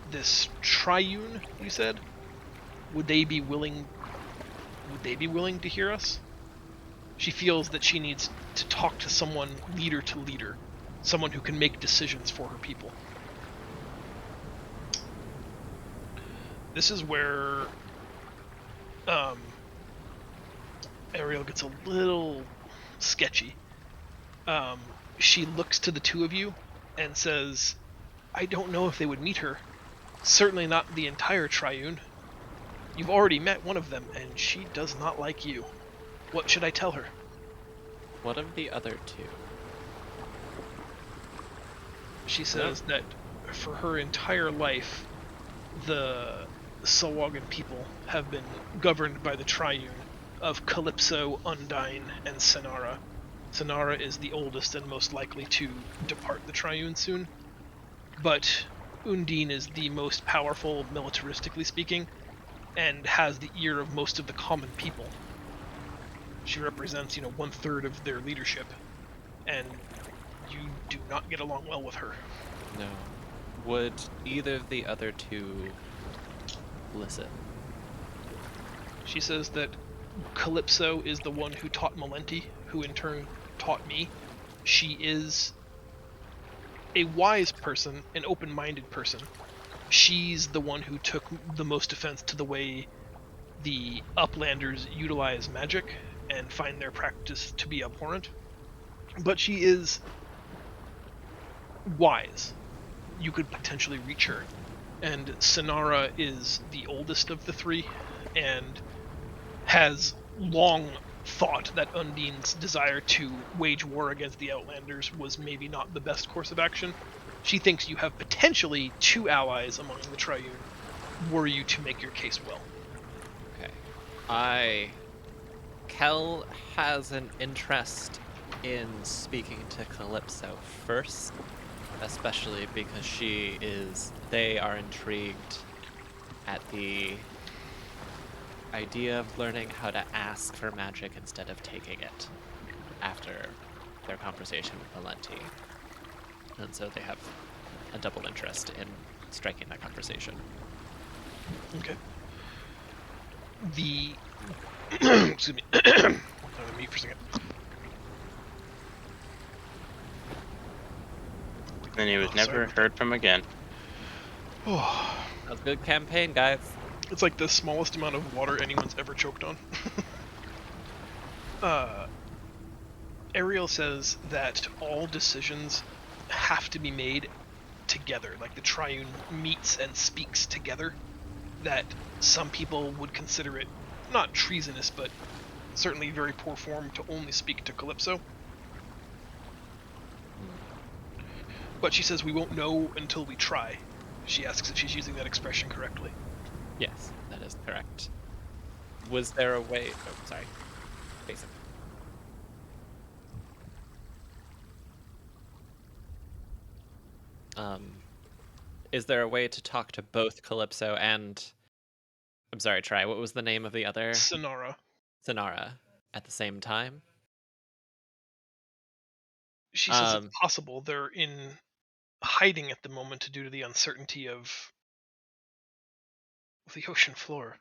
this triune, you said, would they be willing to hear us? She feels that she needs to talk to someone leader to leader, someone who can make decisions for her people. This is where Ariel gets a little sketchy. She looks to the two of you and says, I don't know if they would meet her. Certainly not the entire triune. You've already met one of them, and she does not like you. What should I tell her? What of the other two? She says that for her entire life, the Sawagan people have been governed by the triune of Calypso, Undyne, and Senara. Senara is the oldest and most likely to depart the triune soon, but Undine is the most powerful militaristically speaking, and has the ear of most of the common people. She represents, 1/3 of their leadership, and you do not get along well with her. No. Would either of the other two listen? She says that Calypso is the one who taught Malenti, who in turn taught me. She is a wise person, an open-minded person. She's the one who took the most offense to the way the Uplanders utilize magic and find their practice to be abhorrent. But she is wise. you could potentially reach her. And Sonara is the oldest of the three, and has long thought that Undine's desire to wage war against the Outlanders was maybe not the best course of action. She thinks you have potentially 2 allies among the Triune, were you to make your case well. Okay. Kel has an interest in speaking to Calypso first, especially because they are intrigued at the idea of learning how to ask for magic instead of taking it after their conversation with Valenti. And so they have a double interest in striking that conversation. Okay. The excuse me. I'm gonna mute for a second. And he was Oh, never sorry. heard from again. Oh, That was a good campaign, guys. it's like the smallest amount of water anyone's ever choked on. Ariel says that all decisions have to be made together, like the Triune meets and speaks together, that some people would consider it not treasonous, but certainly very poor form to only speak to Calypso. But she says we won't know until we try. She asks if she's using that expression correctly. Yes, that is correct. Was there a way... Oh, sorry. Basic. Is there a way to talk to both Calypso and... I'm sorry, Try. What was the name of the other? Sonara. Sonara at the same time? She says it's possible. They're in hiding at the moment due to the uncertainty of the ocean floor.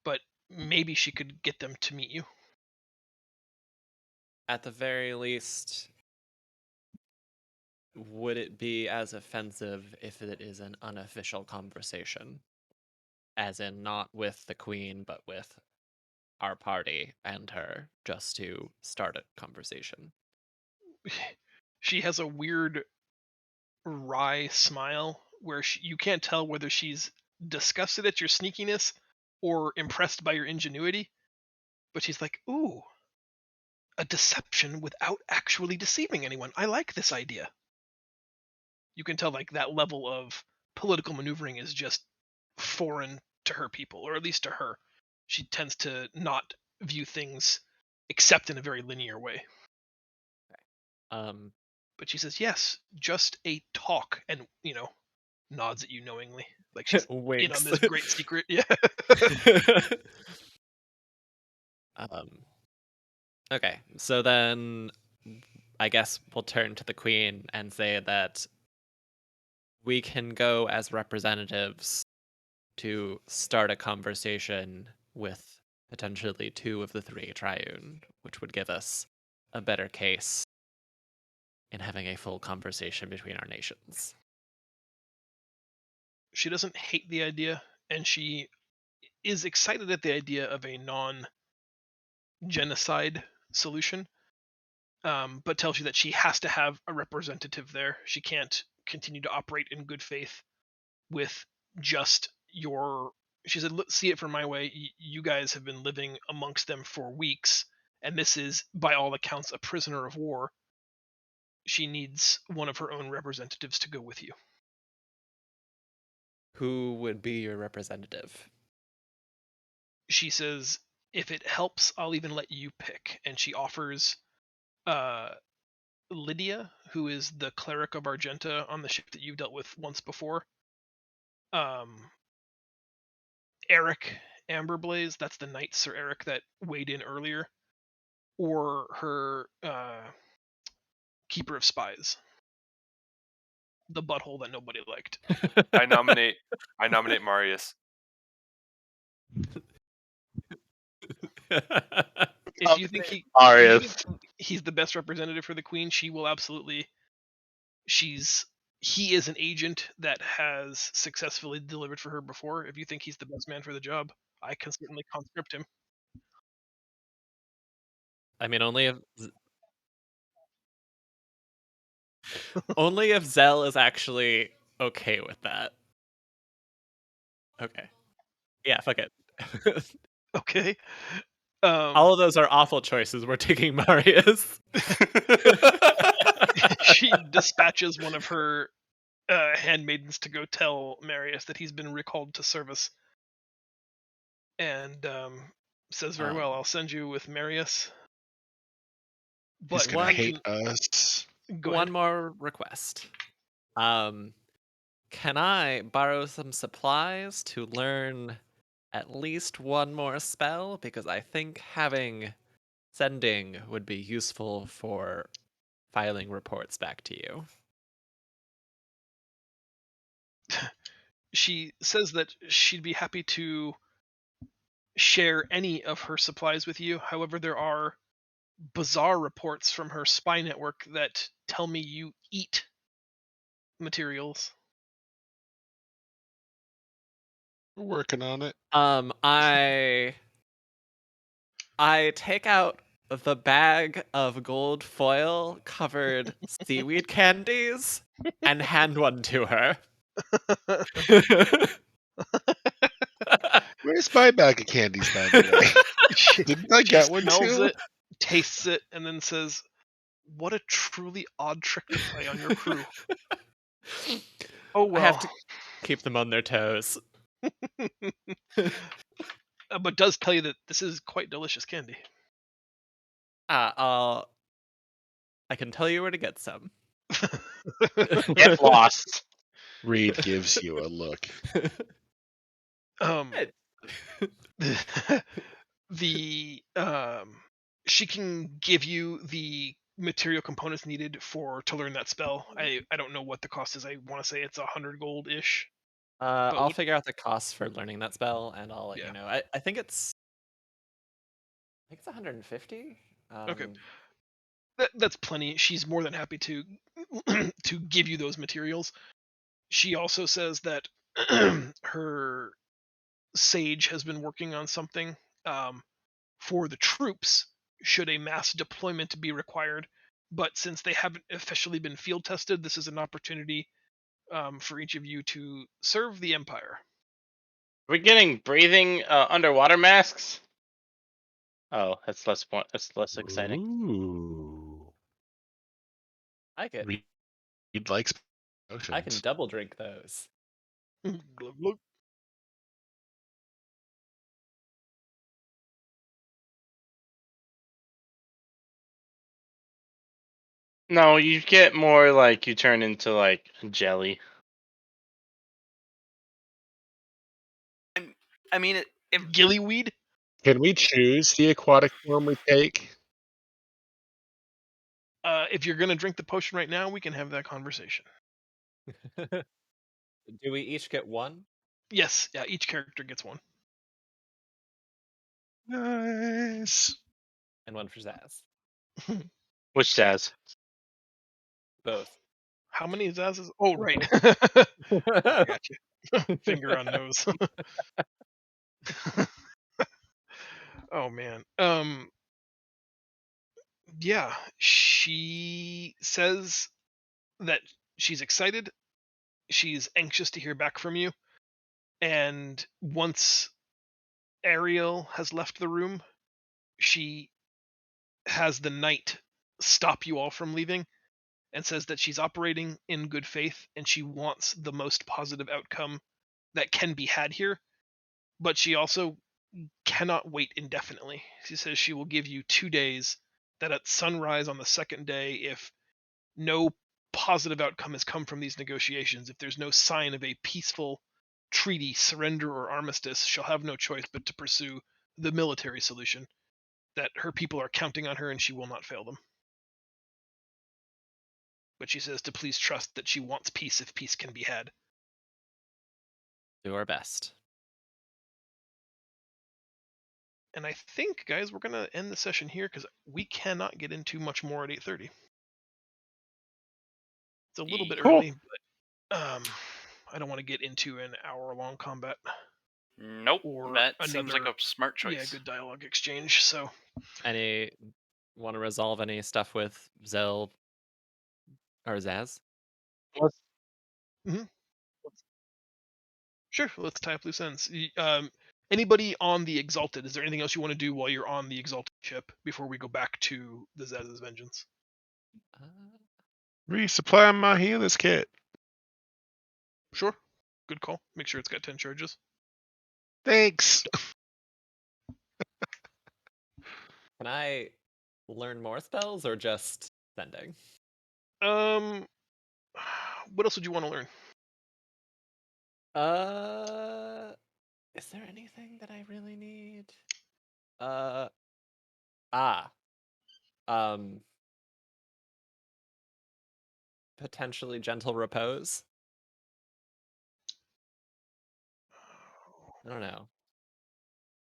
But maybe she could get them to meet you. At the very least, would it be as offensive if it is an unofficial conversation? As in, not with the queen, but with our party and her, just to start a conversation. She has a weird wry smile where you can't tell whether she's disgusted at your sneakiness or impressed by your ingenuity. But she's like, ooh, a deception without actually deceiving anyone. I like this idea. You can tell like that level of political maneuvering is just foreign to her people, or at least to her. She tends to not view things except in a very linear way. But she says, yes, just a talk, and, nods at you knowingly. Like she's in on Winks. this great secret. Yeah. Okay, so then I guess we'll turn to the queen and say that we can go as representatives to start a conversation with potentially 2 of the 3 triune, which would give us a better case in having a full conversation between our nations. She doesn't hate the idea, and she is excited at the idea of a non-genocide solution, but tells you that she has to have a representative there. She can't continue to operate in good faith with just your... She said, see it from my way. You guys have been living amongst them for weeks, and this is, by all accounts, a prisoner of war. She needs one of her own representatives to go with you. Who would be your representative? She says, if it helps, I'll even let you pick. And she offers Lydia, who is the cleric of Argenta on the ship that you've dealt with once before. Eric Amberblaze, that's the knight Sir Eric that weighed in earlier. Or her Keeper of Spies. The butthole that nobody liked. I nominate Marius. If you think he's the best representative for the queen, she will absolutely... He is an agent that has successfully delivered for her before. If you think he's the best man for the job, I can certainly conscript him. I mean, only if... Only if Zell is actually okay with that. Okay. Yeah, fuck it. Okay. All of those are awful choices. We're taking Marius. She dispatches one of her handmaidens to go tell Marius that he's been recalled to service, and says, "Very well, I'll send you with Marius." He's But gonna I hate can us. go One ahead. more request. Can I borrow some supplies to learn at least one more spell? Because I think having sending would be useful for filing reports back to you. She says that she'd be happy to share any of her supplies with you. However, there are bizarre reports from her spy network that tell me you eat materials. We're working on it. I take out the bag of gold foil covered seaweed candies and hand one to her. Where's my bag of candies, by the way? she Didn't I she get one smells too? it, tastes it, and then says, "What a truly odd trick to play on your crew." Oh I have well. to keep them on their toes. But does tell you that this is quite delicious candy. I can tell you where to get some. Get lost. Reed gives you a look. um, the she can give you the material components needed to learn that spell. I don't know what the cost is. I want to say it's 100 gold ish. But I'll figure out the costs for learning that spell, and I'll let you Yeah. know. I think it's 150. Okay. That's plenty. She's more than happy to to give you those materials. She also says that her sage has been working on something um, for the troops should a mass deployment be required. But since they haven't officially been field tested, this is an opportunity for each of you to serve the Empire. We're getting breathing underwater masks. Oh, that's less exciting. Ooh. I could. Reed likes I can potions. double drink those. Glug, glug. No, you get more like you turn into like jelly. I mean, if Gillyweed? Can we choose the aquatic form we take? If you're gonna drink the potion right now, we can have that conversation. Do we each get one? Yes, yeah, each character gets one. Nice. And one for Zaz. Which says Both. How many Zazes? Oh, right. I got you. Finger on nose. Oh man. Yeah, she says that she's excited. She's anxious to hear back from you. And once Ariel has left the room, she has the knight stop you all from leaving and says that she's operating in good faith and she wants the most positive outcome that can be had here. But she also cannot wait indefinitely. She says she will give you 2 days, that at sunrise on the second day, if no positive outcome has come from these negotiations, if there's no sign of a peaceful treaty, surrender, or armistice, she'll have no choice but to pursue the military solution. That her people are counting on her and she will not fail them. But she says to please trust that she wants peace if peace can be had. Do our best. And I think, guys, we're going to end the session here because we cannot get into much more at 8:30. It's a little bit Ye- Cool. early, but I don't want to get into an hour-long combat nope, or that seems like another a smart choice. good dialogue exchange. So Any want to resolve any stuff with Zell Or Zaz? Let's- Sure, let's tie up loose ends. Anybody on the Exalted? Is there anything else you want to do while you're on the Exalted ship before we go back to the Zaz's Vengeance? Uh, Resupply my healer's kit. Sure. Good call. Make sure it's got 10 charges. Thanks. can I learn more spells or just sending? Um, what else would you want to learn? Is there anything that I really need? Uh, ah, um, potentially gentle repose. I don't know.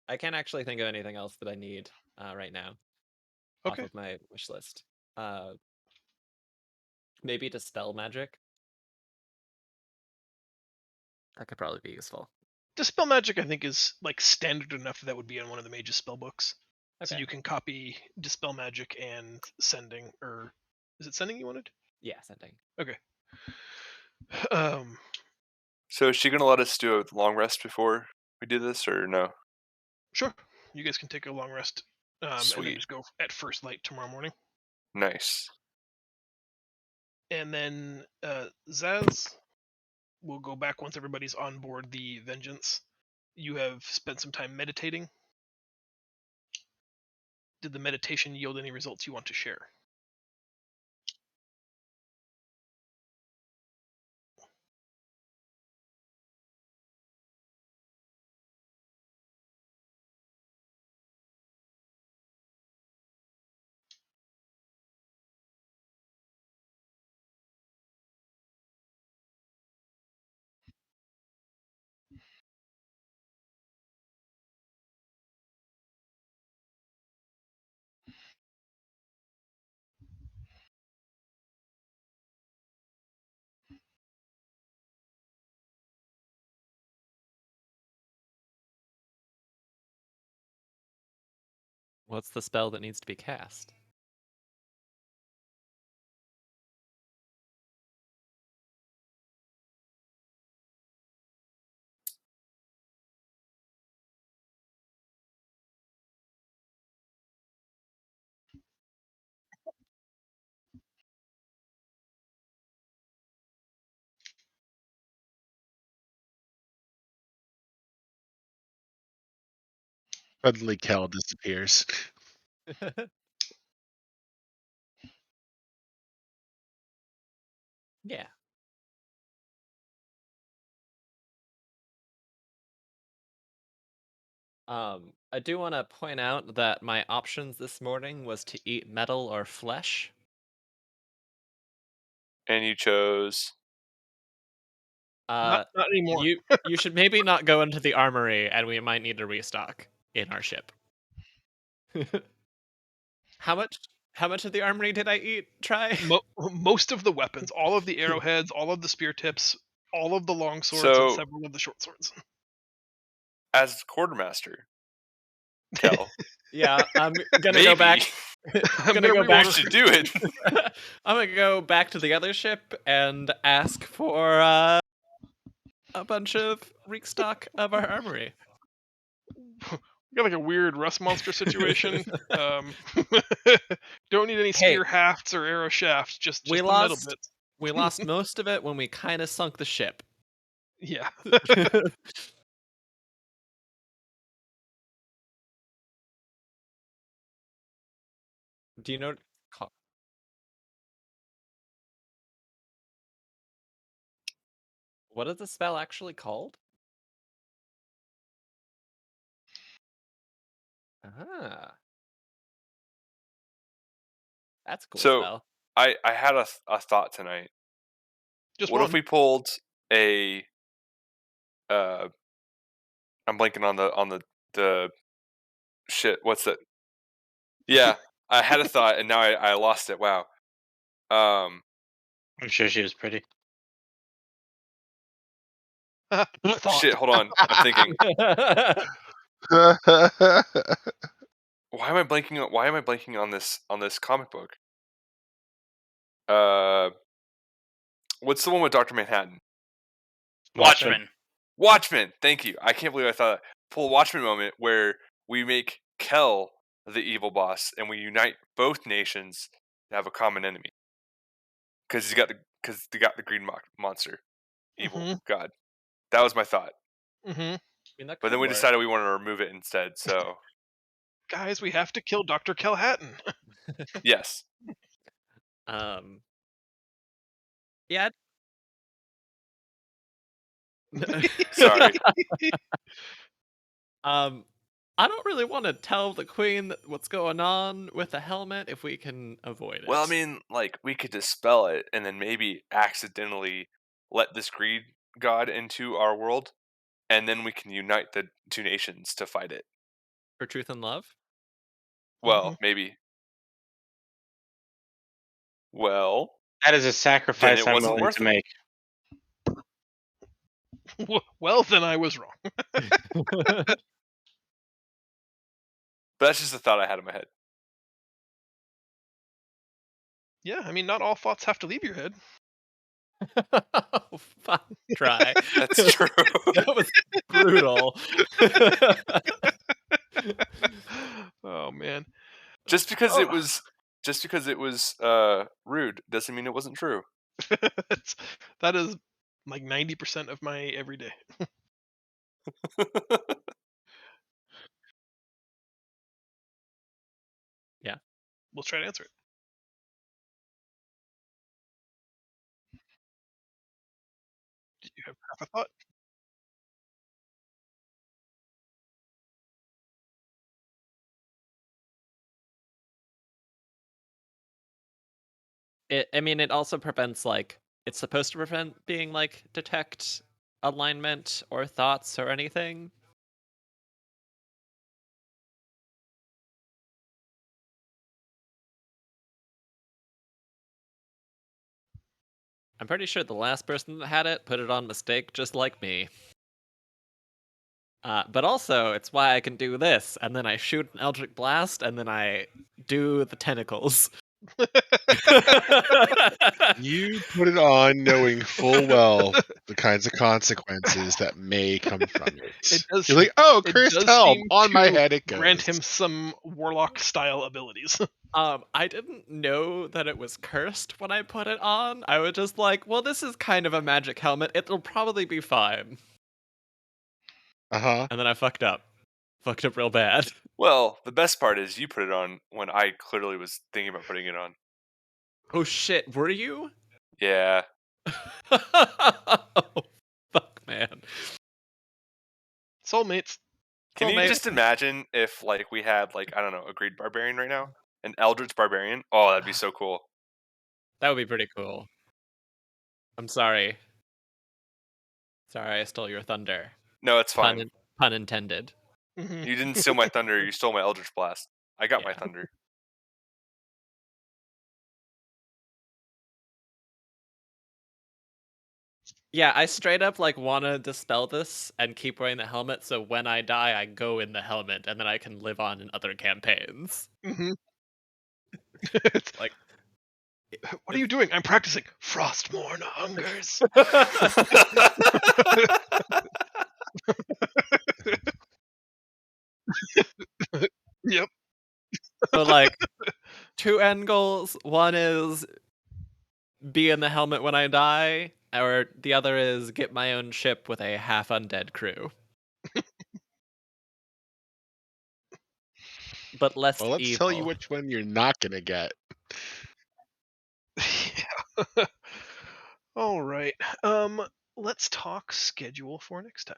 I can't actually think of anything else that I need right now off Okay. of my wish list. Uh, maybe dispel magic. That could probably be useful. Dispel magic, I think, is like standard enough that would be in one of the mage's spell books. So Okay. you can copy dispel magic and sending, or is it sending you wanted? Yeah, sending. Okay. Um, So is she gonna let us do a long rest before we do this, or no? sure. You guys can take a long rest, and then Sweet. just go at first light tomorrow morning. Nice. And then Zaz will go back once everybody's on board the Vengeance. You have spent some time meditating. Did the meditation yield any results you want to share? What's the spell that needs to be cast? Suddenly, Kel disappears. Yeah. I do want to point out that my options this morning was to eat metal or flesh. And you chose. Not anymore. You should maybe not go into the armory, and we might need to restock in our ship. How much? How much of the armory did I eat? Try. Most of the weapons, all of the arrowheads, all of the spear tips, all of the long swords, and So, several of the short swords. as quartermaster, Kel, Yeah, I'm gonna maybe go back. I'm gonna go we back. reorder. should do it. I'm gonna go back to the other ship and ask for a bunch of restock of our armory. We got like a weird rust monster situation. Don't need any Hey, spear hafts or arrow shafts, just we the metal lost. bits. We lost most of it when we kind of sunk the ship. Yeah. Do you know? What is the spell actually called? Ah, that's a cool So, spell. I had a thought tonight. Just What one. if we pulled a I'm blanking on the shit. What's that? Yeah, I had a thought and now I lost it. Wow. Um, I'm sure she was pretty. Thought. shit. Hold on. I'm thinking. Why am I blanking on? Why am I blanking on this comic book? What's the one with Dr. Manhattan? Watchmen. Watchmen. Thank you. I can't believe I thought full Watchmen moment where we make Kel the evil boss and we unite both nations to have a common enemy. Because they got the green monster, evil god. That was my thought. Mm-hmm. I mean, that But then could we work. decided we wanted to remove it instead. So Guys, we have to kill Dr. Kelhattan. yes. Yeah. Sorry. I don't really want to tell the queen what's going on with the helmet if we can avoid it. Well, I mean, like we could dispel it and then maybe accidentally let this greed god into our world, and then we can unite the two nations to fight it. for truth and love. Well, maybe. Well, That is a then sacrifice it I'm wasn't willing worth to it. make. Well, then I was wrong. But that's just a thought I had in my head. Yeah, I mean, not all thoughts have to leave your head. Fine, try. That's true. That was brutal. Oh man. Just because Oh. it was rude doesn't mean it wasn't true. That is like 90% of my everyday. Yeah. We'll try to answer it. Do you have half a thought? I mean, it also prevents like it's supposed to prevent being like detect alignment or thoughts or anything. I'm pretty sure the last person that had it put it on mistake, just like me. But also, it's why I can do this, and then I shoot an Eldritch Blast, and then I do the tentacles. You put it on knowing full well the kinds of consequences that may come from it. It does. You're like, oh, It cursed does helm, seem on my to head it goes. grant him some warlock style abilities. I didn't know that it was cursed when I put it on. I was just like, well, this is kind of a magic helmet. It'll probably be fine. Uh-huh. And then I fucked up. Fucked up real bad. Well, the best part is you put it on when I clearly was thinking about putting it on. Oh shit, were you? Yeah. Oh, fuck, man. Soulmates. Can you Soulmate. just imagine if like we had like, I don't know, a greed barbarian right now? An Eldritch barbarian? Oh, that'd be so cool. That would be pretty cool. I'm sorry. Sorry, I stole your thunder. No, it's fine. Pun intended. Mhm. You didn't steal my thunder, you stole my Eldritch Blast. I got my Yeah. thunder. Yeah, I straight up like want to dispel this and keep wearing the helmet, so when I die, I go in the helmet, and then I can live on in other campaigns. Mhm. Like, What are you doing? I'm practicing. Frostmourne hungers. Yep. so like, two end goals. One is be in the helmet when I die, or the other is get my own ship with a half undead crew. But less Well, let's evil. tell you which one you're not gonna get. Yeah. All right. Let's talk schedule for next time.